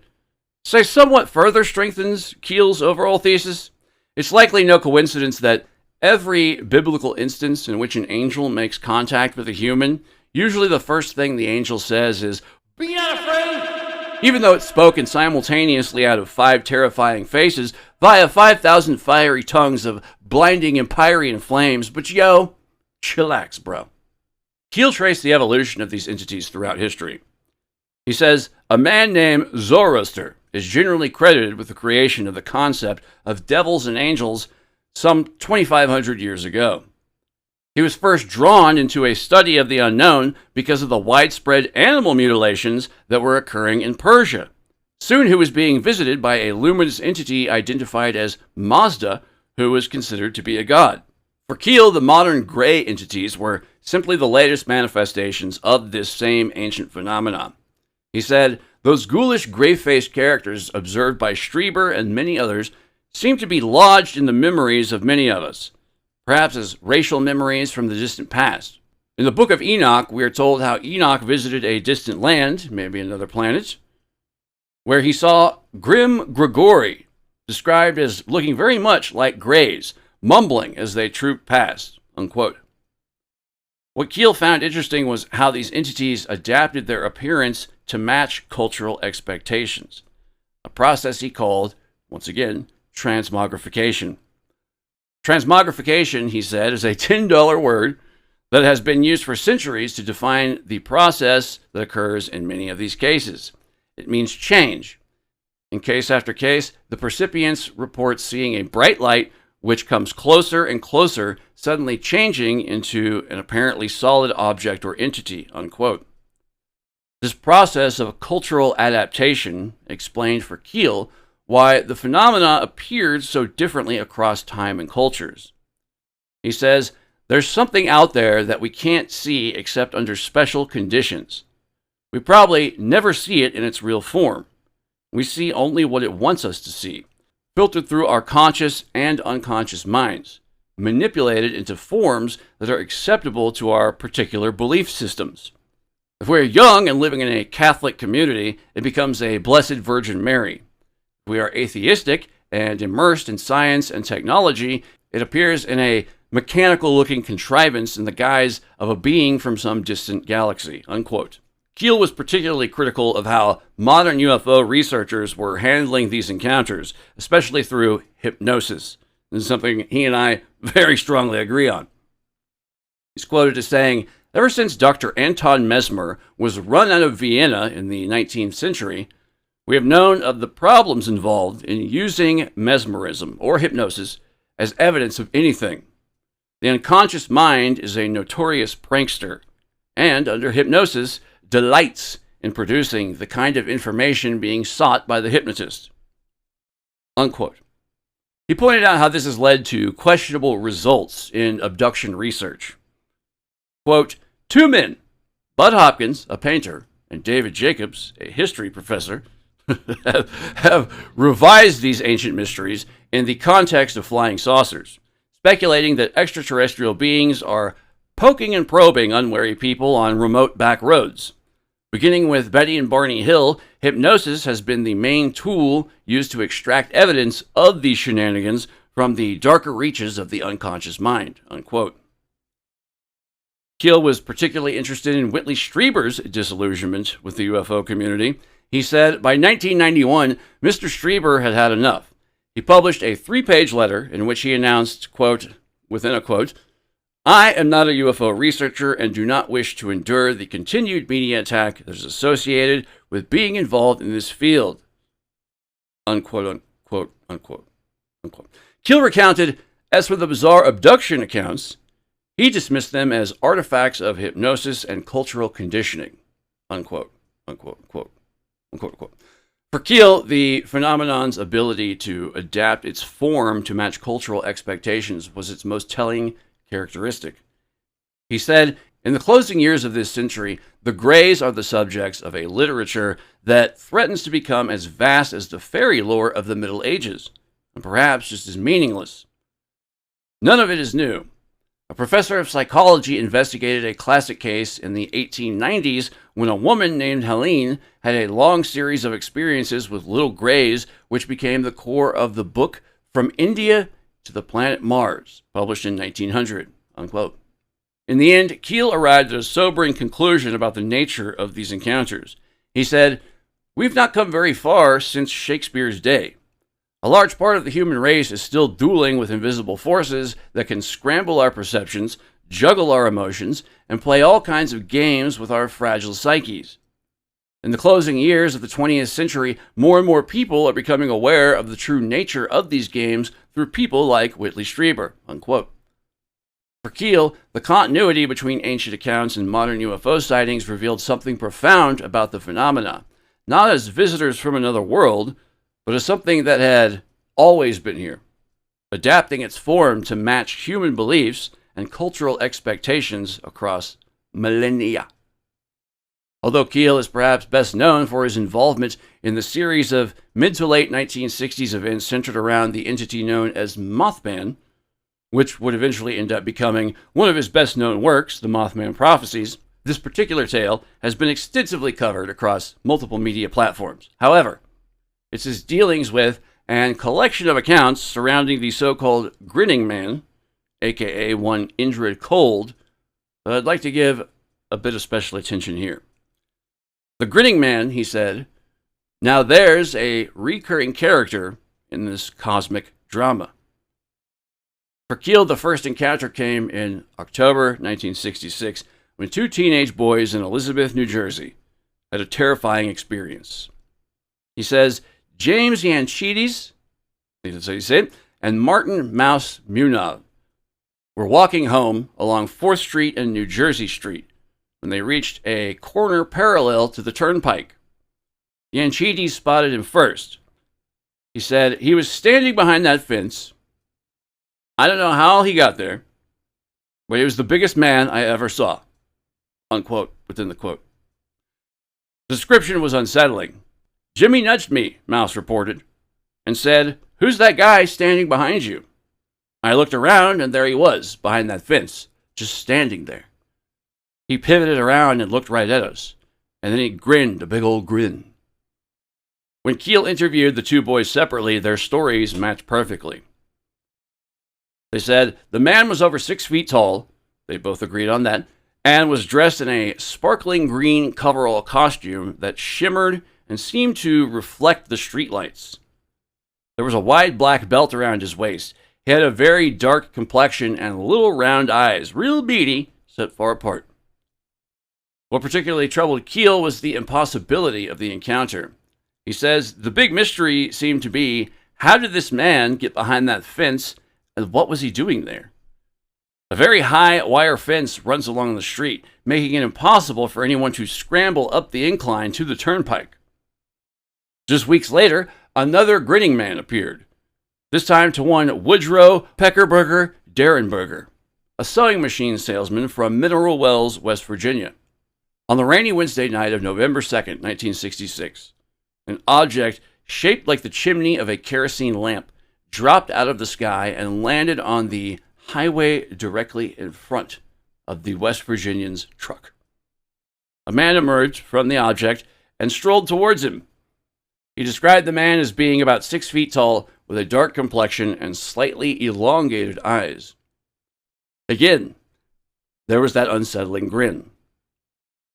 say somewhat further strengthens Keel's overall thesis. It's likely no coincidence that every biblical instance in which an angel makes contact with a human, usually the first thing the angel says is, "Be not afraid," even though it's spoken simultaneously out of 5 terrifying faces via 5,000 fiery tongues of blinding empyrean flames. But yo, chillax, bro. Keel traced the evolution of these entities throughout history. He says, a man named Zoroaster is generally credited with the creation of the concept of devils and angels some 2,500 years ago. He was first drawn into a study of the unknown because of the widespread animal mutilations that were occurring in Persia. Soon he was being visited by a luminous entity identified as Mazda, who was considered to be a god. For Keel, the modern gray entities were simply the latest manifestations of this same ancient phenomenon. He said, "Those ghoulish gray-faced characters observed by Strieber and many others seem to be lodged in the memories of many of us, perhaps as racial memories from the distant past. In the book of Enoch, we are told how Enoch visited a distant land, maybe another planet, where he saw grim Grigori, described as looking very much like greys, mumbling as they trooped past," unquote. What Keel found interesting was how these entities adapted their appearance to match cultural expectations, a process he called, once again, transmogrification. Transmogrification, he said, is a $10 word that has been used for centuries to define the process that occurs in many of these cases. It means change. In case after case, the percipients report seeing a bright light which comes closer and closer, suddenly changing into an apparently solid object or entity, unquote. This process of cultural adaptation explained for Keel why the phenomena appeared so differently across time and cultures. He says, "There's something out there that we can't see except under special conditions. We probably never see it in its real form. We see only what it wants us to see, filtered through our conscious and unconscious minds, manipulated into forms that are acceptable to our particular belief systems. If we're young and living in a Catholic community, it becomes a Blessed Virgin Mary. If we are atheistic and immersed in science and technology, it appears in a mechanical-looking contrivance in the guise of a being from some distant galaxy," unquote. Keel was particularly critical of how modern UFO researchers were handling these encounters, especially through hypnosis. This is something he and I very strongly agree on. He's quoted as saying, "Ever since Dr. Anton Mesmer was run out of Vienna in the 19th century, we have known of the problems involved in using mesmerism or hypnosis as evidence of anything. The unconscious mind is a notorious prankster, and under hypnosis, delights in producing the kind of information being sought by the hypnotist," unquote. He pointed out how this has led to questionable results in abduction research. Quote, "Two men, Bud Hopkins, a painter, and David Jacobs, a history professor, have revised these ancient mysteries in the context of flying saucers, speculating that extraterrestrial beings are poking and probing unwary people on remote back roads. Beginning with Betty and Barney Hill, hypnosis has been the main tool used to extract evidence of these shenanigans from the darker reaches of the unconscious mind," unquote. Keel was particularly interested in Whitley Strieber's disillusionment with the UFO community. He said, by 1991, Mr. Strieber had had enough. He published a 3-page letter in which he announced, quote, within a quote, "I am not a UFO researcher and do not wish to endure the continued media attack that is associated with being involved in this field," unquote, unquote, unquote, unquote. Keel recounted, as for the bizarre abduction accounts, he dismissed them as artifacts of hypnosis and cultural conditioning, unquote, unquote, unquote, unquote, unquote. For Keel, the phenomenon's ability to adapt its form to match cultural expectations was its most telling characteristic. He said, "In the closing years of this century, the Greys are the subjects of a literature that threatens to become as vast as the fairy lore of the Middle Ages, and perhaps just as meaningless. None of it is new. A professor of psychology investigated a classic case in the 1890s when a woman named Helene had a long series of experiences with little Greys, which became the core of the book From India to the Planet Mars, published in 1900, unquote. In the end, Keel arrived at a sobering conclusion about the nature of these encounters. He said, "We've not come very far since Shakespeare's day. A large part of the human race is still dueling with invisible forces that can scramble our perceptions, juggle our emotions, and play all kinds of games with our fragile psyches. In the closing years of the 20th century, more and more people are becoming aware of the true nature of these games through people like Whitley Strieber, unquote. For Keel, the continuity between ancient accounts and modern UFO sightings revealed something profound about the phenomena, not as visitors from another world, but as something that had always been here, adapting its form to match human beliefs and cultural expectations across millennia. Although Keel is perhaps best known for his involvement in the series of mid to late 1960s events centered around the entity known as Mothman, which would eventually end up becoming one of his best-known works, the Mothman Prophecies, this particular tale has been extensively covered across multiple media platforms. However, it's his dealings with and collection of accounts surrounding the so-called Grinning Man, aka one Indrid Cold, that I'd like to give a bit of special attention here. The Grinning Man, he said, now there's a recurring character in this cosmic drama. For Keel, the first encounter came in October 1966 when two teenage boys in Elizabeth, New Jersey had a terrifying experience. He says, James Yanchides, that's how you say it, and Martin Mouse Munov were walking home along 4th Street and New Jersey Street when they reached a corner parallel to the turnpike. Yanchides spotted him first. He said he was standing behind that fence. I don't know how he got there, but he was the biggest man I ever saw, unquote, within the quote. The description was unsettling. Jimmy nudged me, Mouse reported, and said, who's that guy standing behind you? I looked around, and there he was, behind that fence, just standing there. He pivoted around and looked right at us, and then he grinned a big old grin. When Keel interviewed the two boys separately, their stories matched perfectly. They said the man was over 6 feet tall, they both agreed on that, and was dressed in a sparkling green coverall costume that shimmered and seemed to reflect the streetlights. There was a wide black belt around his waist. He had a very dark complexion and little round eyes, real beady, set far apart. What particularly troubled Keel was the impossibility of the encounter. He says the big mystery seemed to be, how did this man get behind that fence, and what was he doing there? A very high wire fence runs along the street, making it impossible for anyone to scramble up the incline to the turnpike. Just weeks later, another grinning man appeared, this time to one Woodrow Peckerberger Derenberger, a sewing machine salesman from Mineral Wells, West Virginia. On the rainy Wednesday night of November 2nd, 1966, an object shaped like the chimney of a kerosene lamp dropped out of the sky and landed on the highway directly in front of the West Virginian's truck. A man emerged from the object and strolled towards him. He described the man as being about 6 feet tall with a dark complexion and slightly elongated eyes. Again, there was that unsettling grin.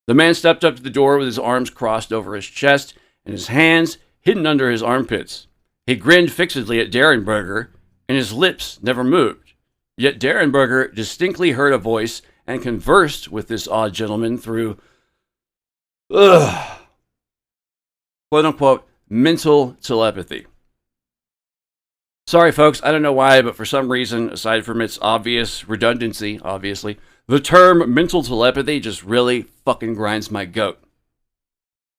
The man stepped up to the door with his arms crossed over his chest and his hands hidden under his armpits. He grinned fixedly at Derenberger, and his lips never moved. Yet Derenberger distinctly heard a voice and conversed with this odd gentleman through, quote-unquote, mental telepathy. Sorry, folks, I don't know why, but for some reason, aside from its obvious redundancy, obviously, the term mental telepathy just really fucking grinds my goat.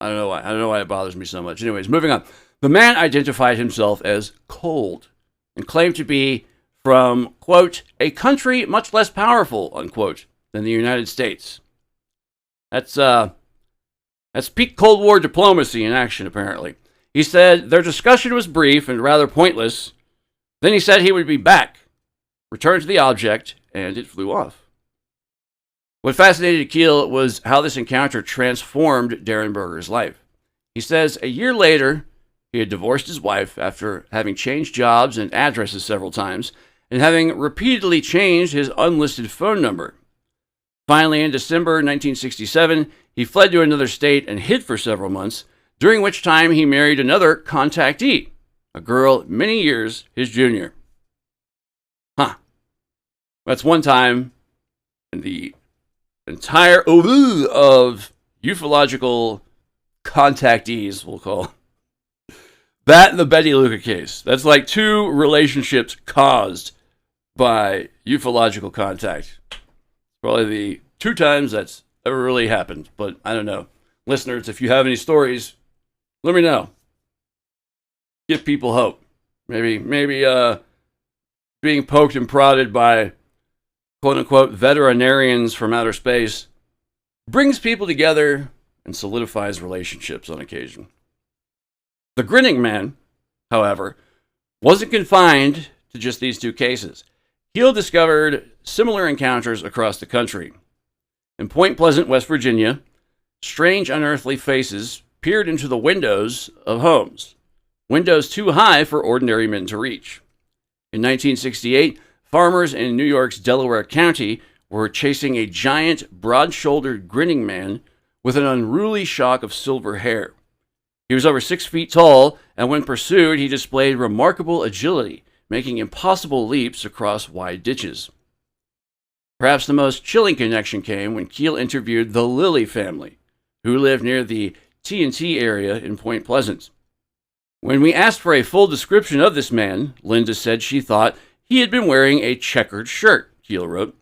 I don't know why. I don't know why it bothers me so much. Anyways, moving on. The man identified himself as Cold and claimed to be from, quote, a country much less powerful, unquote, than the United States. That's peak Cold War diplomacy in action, apparently. He said their discussion was brief and rather pointless. Then he said he would be back, returned to the object, and it flew off. What fascinated Keel was how this encounter transformed Derenberger's life. He says a year later, he had divorced his wife after having changed jobs and addresses several times, and having repeatedly changed his unlisted phone number. Finally, in December 1967, he fled to another state and hid for several months, during which time he married another contactee, a girl many years his junior. That's one time in the entire of ufological contactees, we'll call. That and the Betty Luca case. That's like two relationships caused by ufological contact. Probably the two times that's ever really happened. But I don't know. Listeners, if you have any stories, let me know. Give people hope. Maybe being poked and prodded by quote-unquote veterinarians from outer space brings people together and solidifies relationships on occasion. The Grinning Man, however, wasn't confined to just these two cases. Keel discovered similar encounters across the country. In Point Pleasant, West Virginia, strange unearthly faces peered into the windows of homes, windows too high for ordinary men to reach. In 1968, farmers in New York's Delaware County were chasing a giant, broad-shouldered grinning man with an unruly shock of silver hair. He was over 6 feet tall, and when pursued, he displayed remarkable agility, making impossible leaps across wide ditches. Perhaps the most chilling connection came when Keel interviewed the Lilly family, who lived near the T&T area in Point Pleasant. When we asked for a full description of this man, Linda said she thought he had been wearing a checkered shirt, Keel wrote.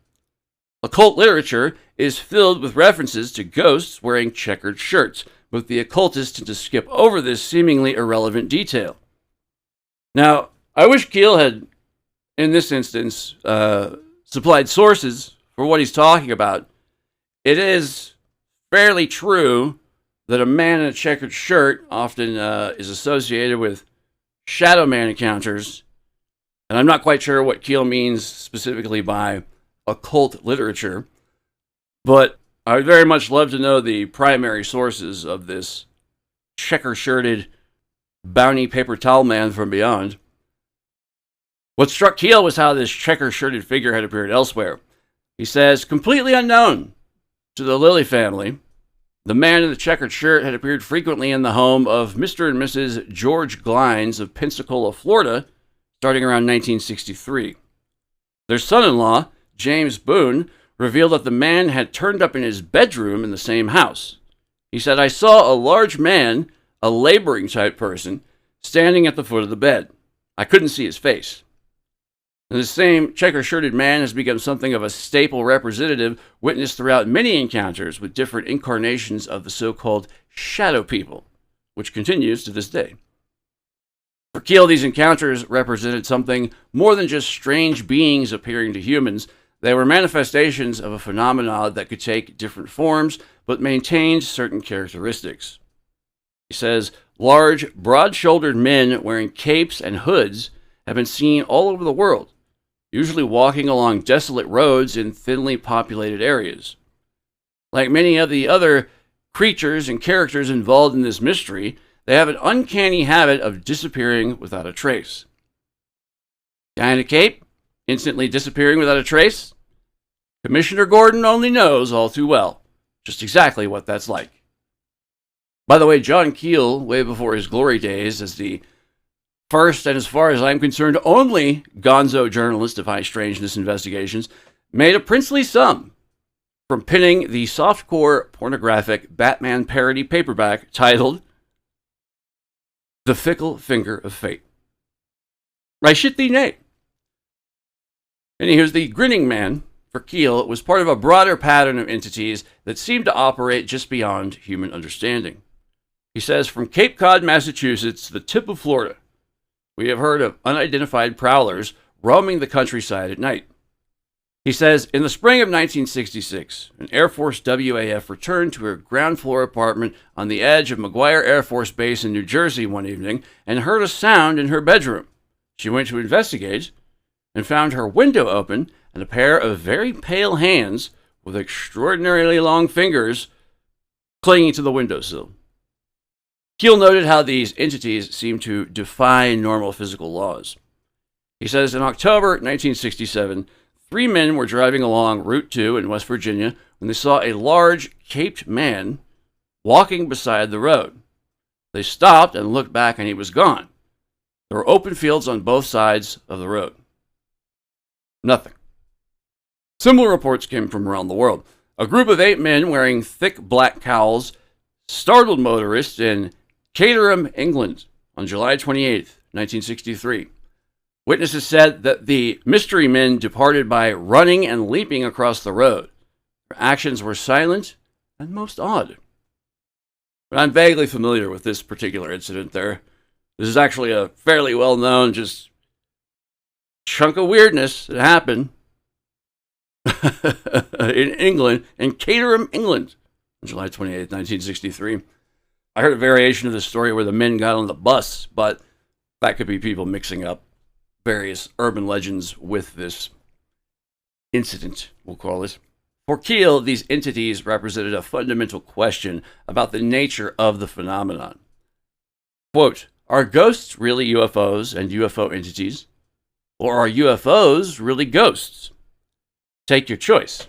Occult literature is filled with references to ghosts wearing checkered shirts, but the occultists tend to skip over this seemingly irrelevant detail. Now, I wish Keel had, in this instance, supplied sources for what he's talking about. It is fairly true that a man in a checkered shirt often is associated with shadow man encounters, and I'm not quite sure what Keel means specifically by occult literature, but I would very much love to know the primary sources of this checker-shirted bounty paper towel man from beyond. What struck Keel was how this checker-shirted figure had appeared elsewhere. He says, completely unknown to the Lilly family, the man in the checkered shirt had appeared frequently in the home of Mr. and Mrs. George Glines of Pensacola, Florida, starting around 1963. Their son-in-law, James Boone, revealed that the man had turned up in his bedroom in the same house. He said, I saw a large man, a laboring type person, standing at the foot of the bed. I couldn't see his face. And the same checker-shirted man has become something of a staple representative witnessed throughout many encounters with different incarnations of the so-called shadow people, which continues to this day. For Keel, these encounters represented something more than just strange beings appearing to humans. They were manifestations of a phenomenon that could take different forms, but maintained certain characteristics. He says, large, broad-shouldered men wearing capes and hoods have been seen all over the world, usually walking along desolate roads in thinly populated areas. Like many of the other creatures and characters involved in this mystery, they have an uncanny habit of disappearing without a trace. Guy in a cape, instantly disappearing without a trace? Commissioner Gordon only knows all too well just exactly what that's like. By the way, John Keel, way before his glory days as the first and, as far as I'm concerned, only gonzo journalist of high strangeness investigations, made a princely sum from pinning the softcore pornographic Batman parody paperback titled The Fickle Finger of Fate. Right shit thee nay. And here's the Grinning Man. For Keel, was part of a broader pattern of entities that seemed to operate just beyond human understanding. He says, from Cape Cod, Massachusetts to the tip of Florida, we have heard of unidentified prowlers roaming the countryside at night. He says, in the spring of 1966, an Air Force WAF returned to her ground floor apartment on the edge of McGuire Air Force Base in New Jersey one evening and heard a sound in her bedroom. She went to investigate and found her window open and a pair of very pale hands with extraordinarily long fingers clinging to the windowsill. Keel noted how these entities seemed to defy normal physical laws. He says in October 1967, 3 men were driving along Route 2 in West Virginia when they saw a large, caped man walking beside the road. They stopped and looked back, and he was gone. There were open fields on both sides of the road. Nothing. Similar reports came from around the world. A group of 8 men wearing thick black cowls startled motorists in Caterham, England on July 28, 1963. Witnesses said that the mystery men departed by running and leaping across the road. Their actions were silent and most odd. But I'm vaguely familiar with this particular incident there. This is actually a fairly well-known just chunk of weirdness that happened in England, in Caterham, England, on July 28, 1963. I heard a variation of the story where the men got on the bus, but that could be people mixing up various urban legends with this incident, we'll call it. For Keel, these entities represented a fundamental question about the nature of the phenomenon. Quote, are ghosts really UFOs and UFO entities? Or are UFOs really ghosts? Take your choice.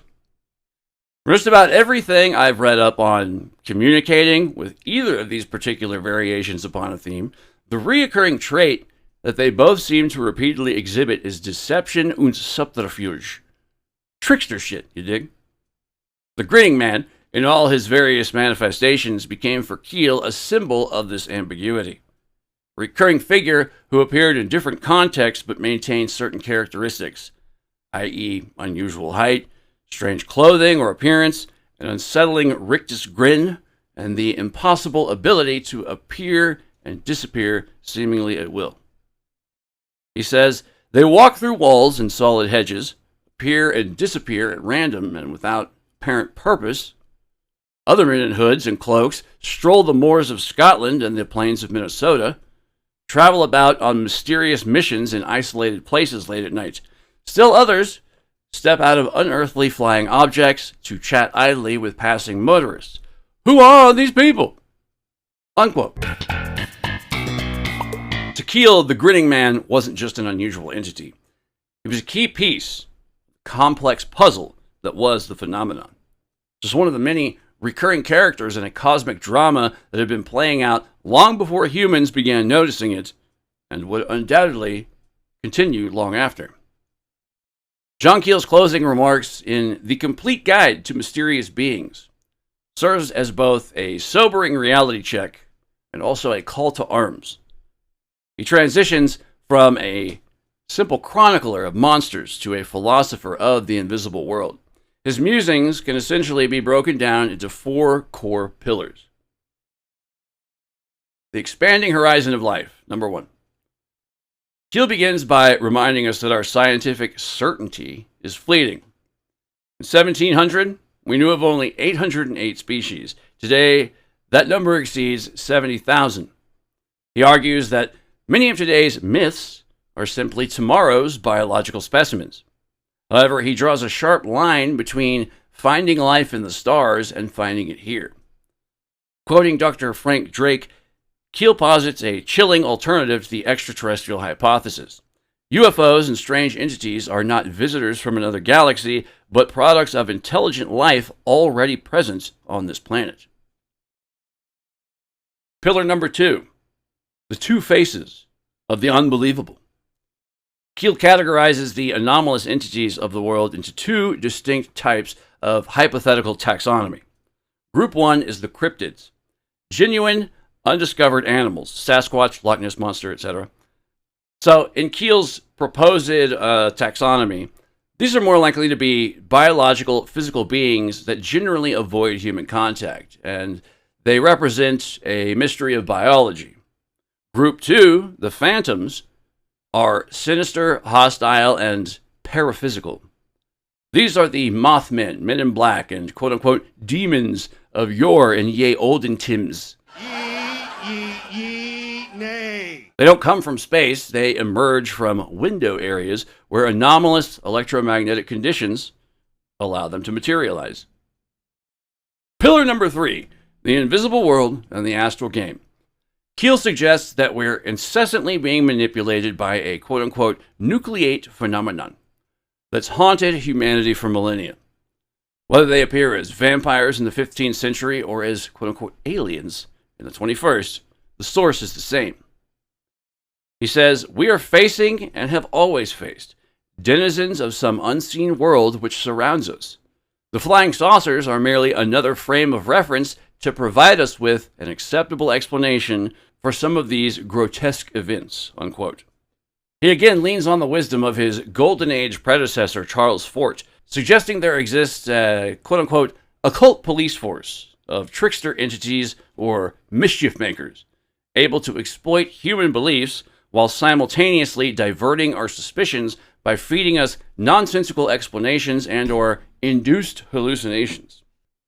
Just about everything I've read up on communicating with either of these particular variations upon a theme, the reoccurring trait that they both seem to repeatedly exhibit is deception und subterfuge. Trickster shit, you dig? The grinning man, in all his various manifestations, became for Keel a symbol of this ambiguity. A recurring figure who appeared in different contexts but maintained certain characteristics, i.e. unusual height, strange clothing or appearance, an unsettling rictus grin, and the impossible ability to appear and disappear seemingly at will. He says, they walk through walls and solid hedges, appear and disappear at random and without apparent purpose. Other men in hoods and cloaks stroll the moors of Scotland and the plains of Minnesota, travel about on mysterious missions in isolated places late at night. Still others step out of unearthly flying objects to chat idly with passing motorists. Who are these people? Unquote. To Keel, the grinning man wasn't just an unusual entity. He was a key piece, a complex puzzle that was the phenomenon. Just one of the many recurring characters in a cosmic drama that had been playing out long before humans began noticing it, and would undoubtedly continue long after. John Keel's closing remarks in The Complete Guide to Mysterious Beings serves as both a sobering reality check and also a call to arms. He transitions from a simple chronicler of monsters to a philosopher of the invisible world. His musings can essentially be broken down into four core pillars. The expanding horizon of life, number one. Keel begins by reminding us that our scientific certainty is fleeting. In 1700, we knew of only 808 species. Today, that number exceeds 70,000. He argues that many of today's myths are simply tomorrow's biological specimens. However, he draws a sharp line between finding life in the stars and finding it here. Quoting Dr. Frank Drake, Keel posits a chilling alternative to the extraterrestrial hypothesis. UFOs and strange entities are not visitors from another galaxy, but products of intelligent life already present on this planet. Pillar number two, the two faces of the unbelievable. Keel categorizes the anomalous entities of the world into two distinct types of hypothetical taxonomy. Group one is the cryptids, genuine, undiscovered animals, Sasquatch, Loch Ness Monster, etc. So, in Keel's proposed taxonomy, these are more likely to be biological, physical beings that generally avoid human contact, and they represent a mystery of biology. Group two, the phantoms, are sinister, hostile, and paraphysical. These are the Mothmen, Men in Black, and quote-unquote demons of yore and ye olden times. Nay. They don't come from space. They emerge from window areas where anomalous electromagnetic conditions allow them to materialize. Pillar number three, the invisible world and the astral game. Keel suggests that we're incessantly being manipulated by a quote-unquote nucleate phenomenon that's haunted humanity for millennia. Whether they appear as vampires in the 15th century or as quote-unquote aliens in the 21st, the source is the same. He says, we are facing and have always faced denizens of some unseen world which surrounds us. The flying saucers are merely another frame of reference to provide us with an acceptable explanation for some of these grotesque events, unquote. He again leans on the wisdom of his Golden Age predecessor, Charles Fort, suggesting there exists a quote-unquote occult police force of trickster entities or mischief makers, able to exploit human beliefs while simultaneously diverting our suspicions by feeding us nonsensical explanations and or induced hallucinations.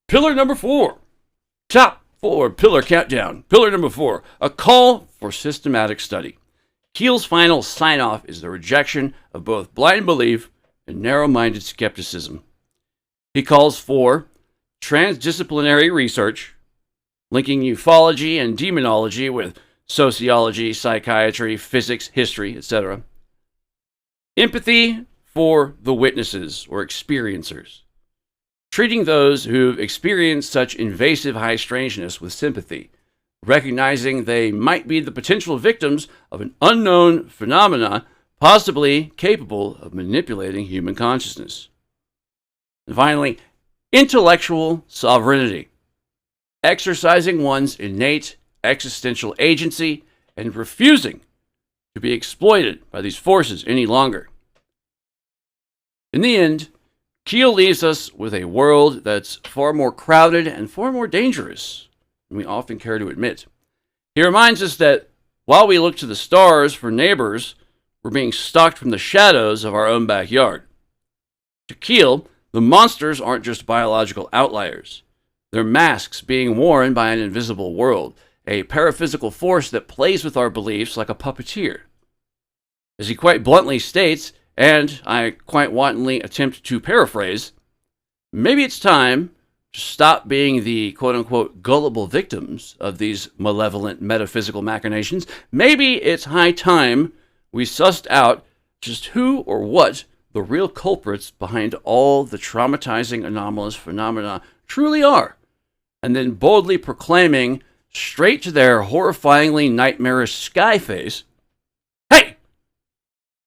Pillar number 4. Top 4 pillar countdown. Pillar number 4. A call for systematic study. Keel's final sign-off is the rejection of both blind belief and narrow-minded skepticism. He calls for transdisciplinary research, linking ufology and demonology with sociology, psychiatry, physics, history, etc. Empathy for the witnesses or experiencers, treating those who've experienced such invasive high strangeness with sympathy, recognizing they might be the potential victims of an unknown phenomena possibly capable of manipulating human consciousness. And finally, intellectual sovereignty, exercising one's innate existential agency and refusing to be exploited by these forces any longer. In the end, Keel leaves us with a world that's far more crowded and far more dangerous than we often care to admit. He reminds us that while we look to the stars for neighbors, we're being stalked from the shadows of our own backyard. To Keel, the monsters aren't just biological outliers. They're masks being worn by an invisible world, a paraphysical force that plays with our beliefs like a puppeteer. As he quite bluntly states, and I quite wantonly attempt to paraphrase, maybe it's time to stop being the quote-unquote gullible victims of these malevolent metaphysical machinations. Maybe it's high time we sussed out just who or what the real culprits behind all the traumatizing anomalous phenomena truly are, and then boldly proclaiming straight to their horrifyingly nightmarish sky face, hey,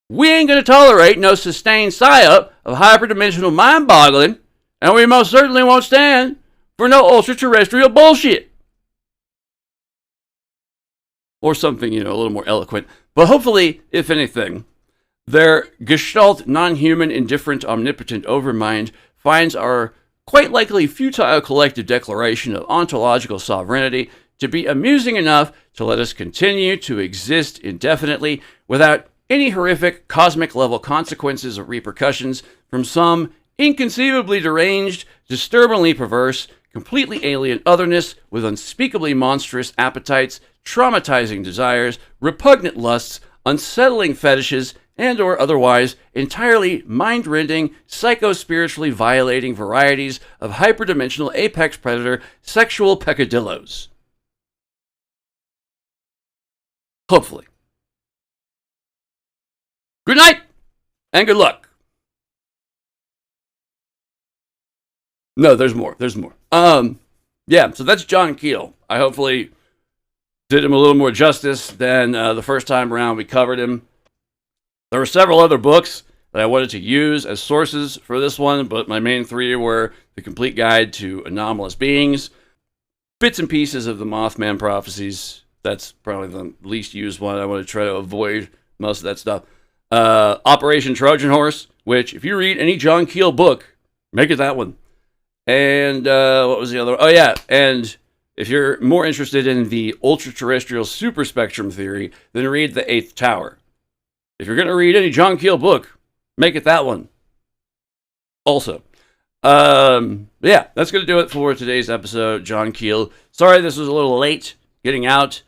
we ain't going to tolerate no sustained psyop of hyperdimensional mind-boggling, and we most certainly won't stand for no ultra-terrestrial bullshit. Or something, a little more eloquent. But hopefully, if anything, their gestalt, non-human, indifferent, omnipotent overmind finds our quite likely futile collective declaration of ontological sovereignty to be amusing enough to let us continue to exist indefinitely without any horrific cosmic-level consequences or repercussions from some inconceivably deranged, disturbingly perverse, completely alien otherness with unspeakably monstrous appetites, traumatizing desires, repugnant lusts, unsettling fetishes, and or otherwise entirely mind-rending, psycho-spiritually violating varieties of hyperdimensional apex predator sexual peccadillos. Hopefully. Good night, and good luck. No, there's more. Yeah, so that's John Keel. I hopefully did him a little more justice than the first time around we covered him. There were several other books that I wanted to use as sources for this one, but my main 3 were The Complete Guide to Anomalous Beings, bits and pieces of the Mothman Prophecies. That's probably the least used one. I want to try to avoid most of that stuff. Operation Trojan Horse, which if you read any John Keel book, make it that one. And what was the other one? Oh, yeah. And if you're more interested in the ultra-terrestrial superspectrum theory, then read The Eighth Tower. If you're going to read any John Keel book, make it that one. Also. Yeah, that's going to do it for today's episode, John Keel. Sorry this was a little late getting out.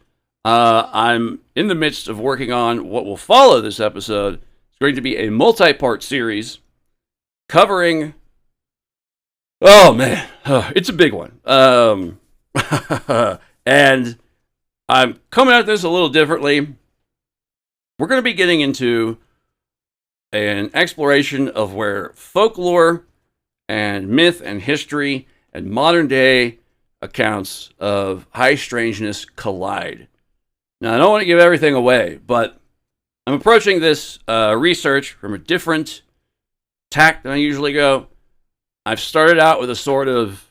I'm in the midst of working on what will follow this episode. It's going to be a multi-part series covering... Oh, man. It's a big one. And I'm coming at this a little differently. We're going to be getting into an exploration of where folklore and myth and history and modern-day accounts of high strangeness collide. Now, I don't want to give everything away, but I'm approaching this research from a different tack than I usually go. I've started out with a sort of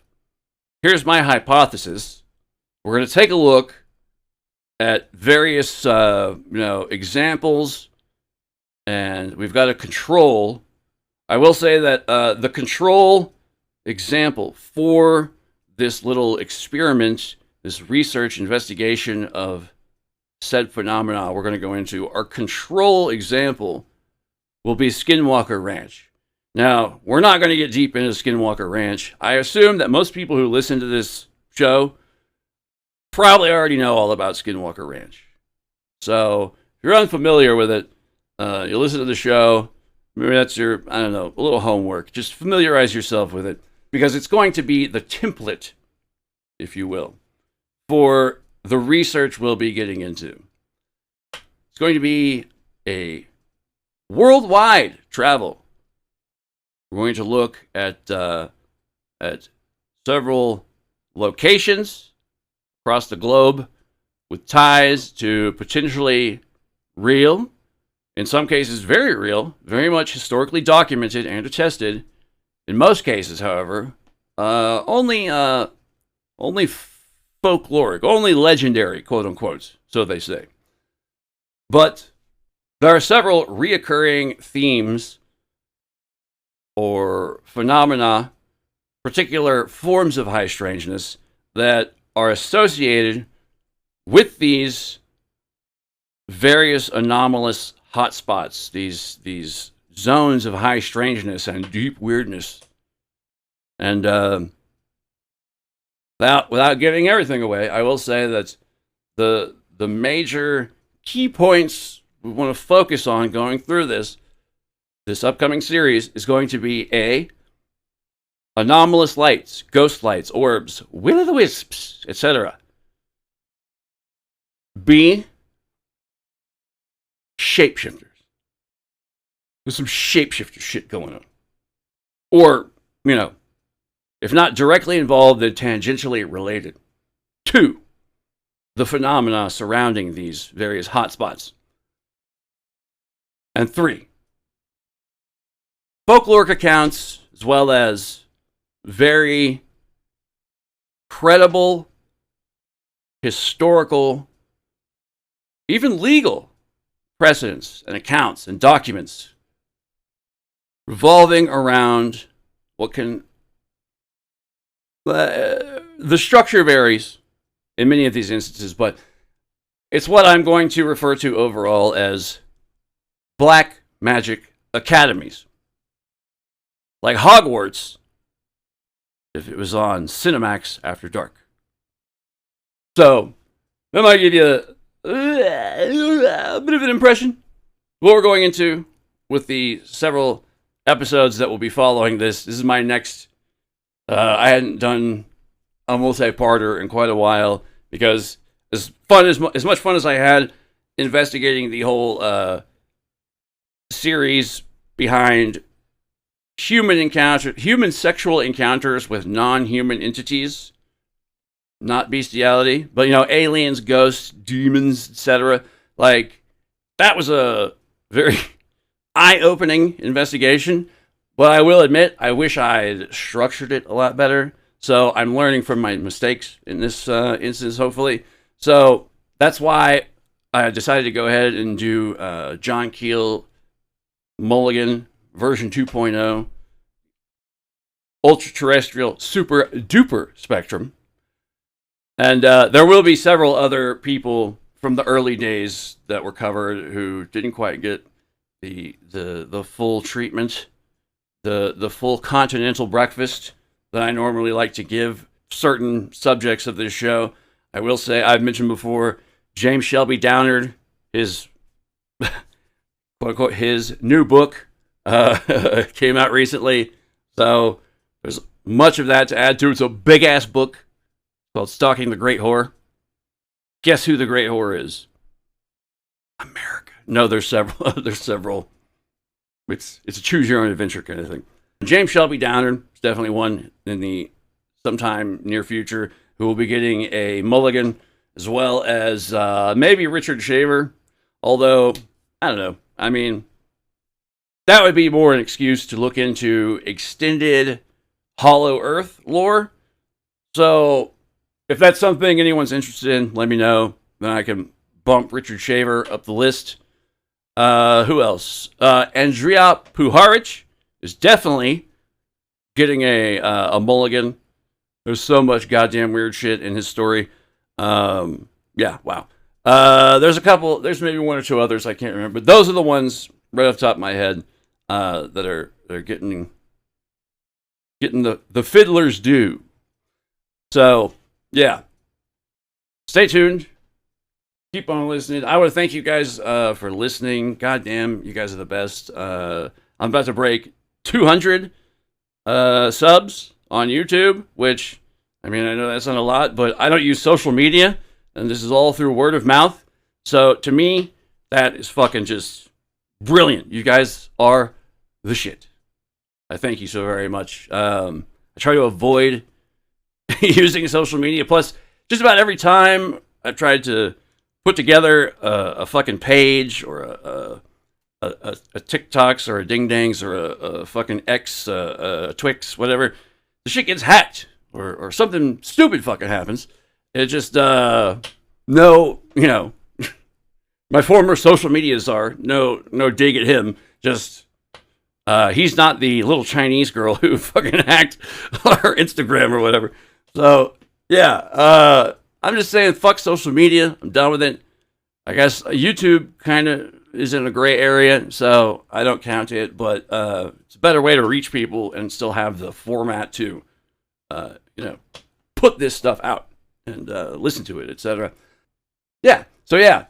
here's my hypothesis. We're going to take a look at various, examples, and we've got a control. I will say that the control example for this little experiment, this research investigation of said phenomena we're going to go into, our control example will be Skinwalker Ranch. Now, we're not going to get deep into Skinwalker Ranch. I assume that most people who listen to this show probably already know all about Skinwalker Ranch. So, if you're unfamiliar with it, you listen to the show, maybe that's your, a little homework. Just familiarize yourself with it, because it's going to be the template, if you will, for the research we'll be getting into. It's going to be a worldwide travel. We're going to look at several locations across the globe with ties to potentially real, in some cases very real, very much historically documented and attested. In most cases, however, only folkloric, only legendary, quote unquote, so they say. But there are several reoccurring themes or phenomena, particular forms of high strangeness that are associated with these various anomalous hotspots, these zones of high strangeness and deep weirdness. And without giving everything away, I will say that the major key points we want to focus on going through this upcoming series is going to be anomalous lights, ghost lights, orbs, will-o'-the-wisps, etc. B, shapeshifters. There's some shapeshifter shit going on. Or, if not directly involved, then tangentially related to the phenomena surrounding these various hotspots. And 3, folkloric accounts, as well as very credible, historical, even legal precedents and accounts and documents revolving around what can... the structure varies in many of these instances, but it's what I'm going to refer to overall as black magic academies. Like Hogwarts, if it was on Cinemax after dark. So, that might give you a bit of an impression of what we're going into with the several episodes that will be following this. This is my next... I hadn't done a multi-parter in quite a while, because as much fun as I had investigating the whole series behind human sexual encounters with non-human entities, not bestiality, but aliens, ghosts, demons, etc. Like, that was a very eye-opening investigation. But I will admit, I wish I had structured it a lot better. So I'm learning from my mistakes in this instance, hopefully. So that's why I decided to go ahead and do John Keel Mulligan version 2.0 ultra-terrestrial super duper spectrum. And there will be several other people from the early days that were covered who didn't quite get the full treatment, the full continental breakfast that I normally like to give certain subjects of this show. I will say, I've mentioned before, James Shelby Downard, his quote-unquote his new book came out recently, so there's much of that to add to it. It's a big-ass book called Stalking the Great Whore. Guess who the Great Whore is? America. No, there's several. There's several. It's a choose-your-own-adventure kind of thing. James Shelby Downard is definitely one in the sometime near future who will be getting a mulligan, as well as maybe Richard Shaver. Although, I don't know. I mean, that would be more an excuse to look into extended Hollow Earth lore. So, if that's something anyone's interested in, let me know. Then I can bump Richard Shaver up the list. Who else? Andrea Puharich is definitely getting a mulligan. There's so much goddamn weird shit in his story. Yeah, wow. There's a couple, there's maybe one or two others I can't remember, but those are the ones right off the top of my head that are getting the fiddler's due. So, yeah. Stay tuned. Keep on listening. I want to thank you guys for listening. Goddamn, you guys are the best. I'm about to break 200 subs on YouTube, which, I mean, I know that's not a lot, but I don't use social media, and this is all through word of mouth. So, to me, that is fucking just brilliant. You guys are the shit. I thank you so very much. I try to avoid using social media. Plus, just about every time I've tried to put together a fucking page or a TikToks or a Ding Dangs or a fucking a Twix, whatever, the shit gets hacked or something stupid fucking happens. It just, no, you know, my former social media czar, no dig at him, just, he's not the little Chinese girl who fucking hacked our Instagram or whatever. So, yeah, I'm just saying, fuck social media. I'm done with it. I guess YouTube kind of is in a gray area, so I don't count it, but it's a better way to reach people and still have the format to, you know, put this stuff out and listen to it, etc. Yeah, so yeah.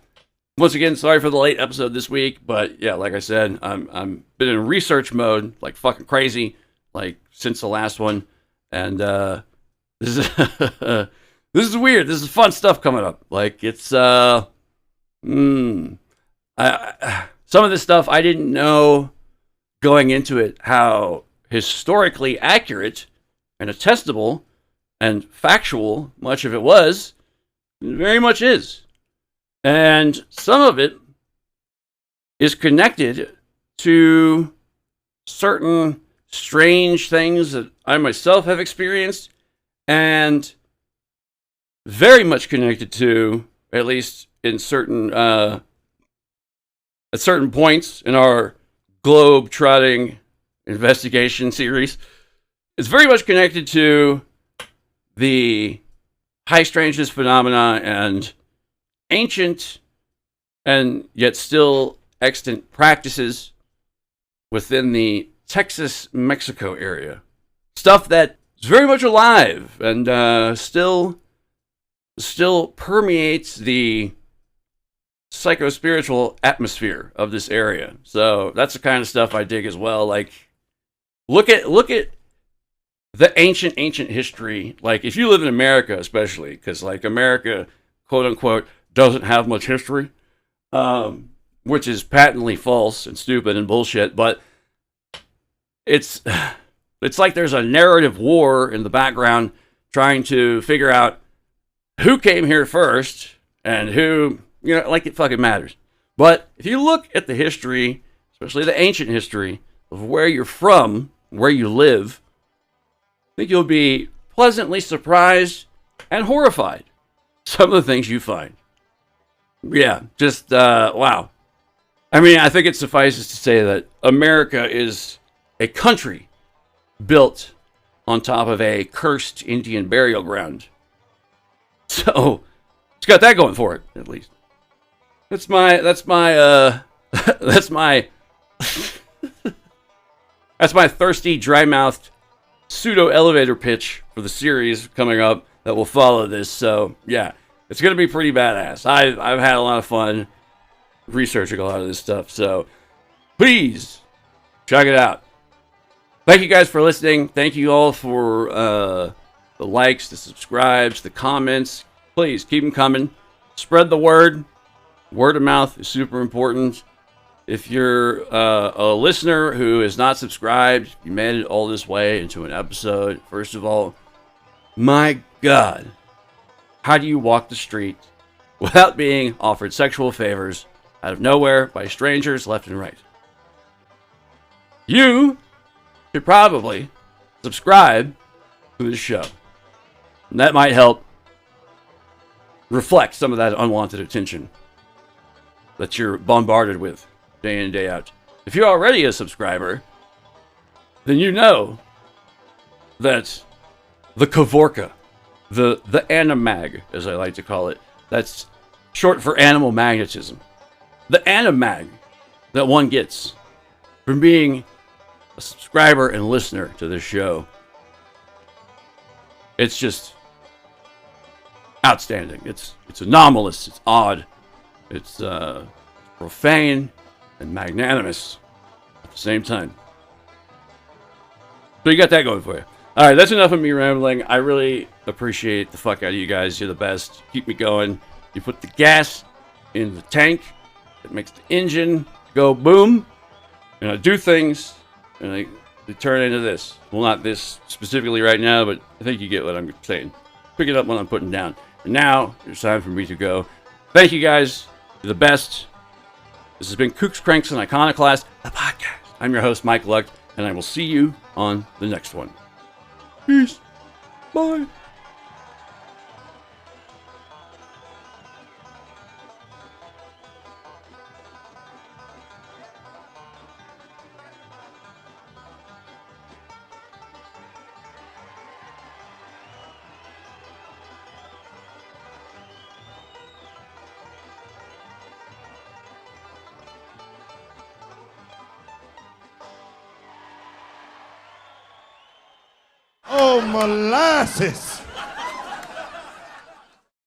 Once again, sorry for the late episode this week, but yeah, like I said, I'm been in research mode like fucking crazy, like since the last one, and this is this is weird. This is fun stuff coming up. Like it's some of this stuff I didn't know going into it how historically accurate and attestable and factual much of it was. It very much is. And some of it is connected to certain strange things that I myself have experienced, and very much connected to, at least in certain at certain points in our globe-trotting investigation series, it's very much connected to the high strangeness phenomena and ancient and yet still extant practices within the Texas-Mexico area. Stuff that is very much alive and still permeates the psycho-spiritual atmosphere of this area. So that's the kind of stuff I dig as well. Like, look at the ancient history. Like, if you live in America, especially, because like America, quote unquote, doesn't have much history, which is patently false and stupid and bullshit. But it's like there's a narrative war in the background trying to figure out who came here first and who, you know, like it fucking matters. But if you look at the history, especially the ancient history of where you're from, where you live, I think you'll be pleasantly surprised and horrified some of the things you find. Yeah, just, wow. I mean, I think it suffices to say that America is a country built on top of a cursed Indian burial ground. So, it's got that going for it, at least. That's my thirsty, dry-mouthed pseudo-elevator pitch for the series coming up that will follow this. So, yeah, it's going to be pretty badass. I've had a lot of fun researching a lot of this stuff. So, please, check it out. Thank you guys for listening. Thank you all for the likes, the subscribes, the comments. Please, keep them coming. Spread the word. Word of mouth is super important. If you're a listener who is not subscribed, you made it all this way into an episode. First of all, my God, how do you walk the street without being offered sexual favors out of nowhere by strangers left and right? You should probably subscribe to this show. And that might help reflect some of that unwanted attention that you're bombarded with day in and day out. If you're already a subscriber, then you know that the Kavorka, the animag, as I like to call it, that's short for animal magnetism. The animag that one gets from being a subscriber and listener to this show, it's just outstanding. It's anomalous. It's odd. It's profane and magnanimous at the same time. So you got that going for you. All right, that's enough of me rambling. I really appreciate the fuck out of you guys. You're the best. Keep me going. You put the gas in the tank. It makes the engine go boom. And I do things, and they turn into this. Well, not this specifically right now, but I think you get what I'm saying. Pick it up when I'm putting down. And now, it's time for me to go. Thank you guys. You're the best. This has been Kooks, Cranks, and Iconoclast, the podcast. I'm your host, Mike Luck, and I will see you on the next one. Peace. Bye. Oh, molasses.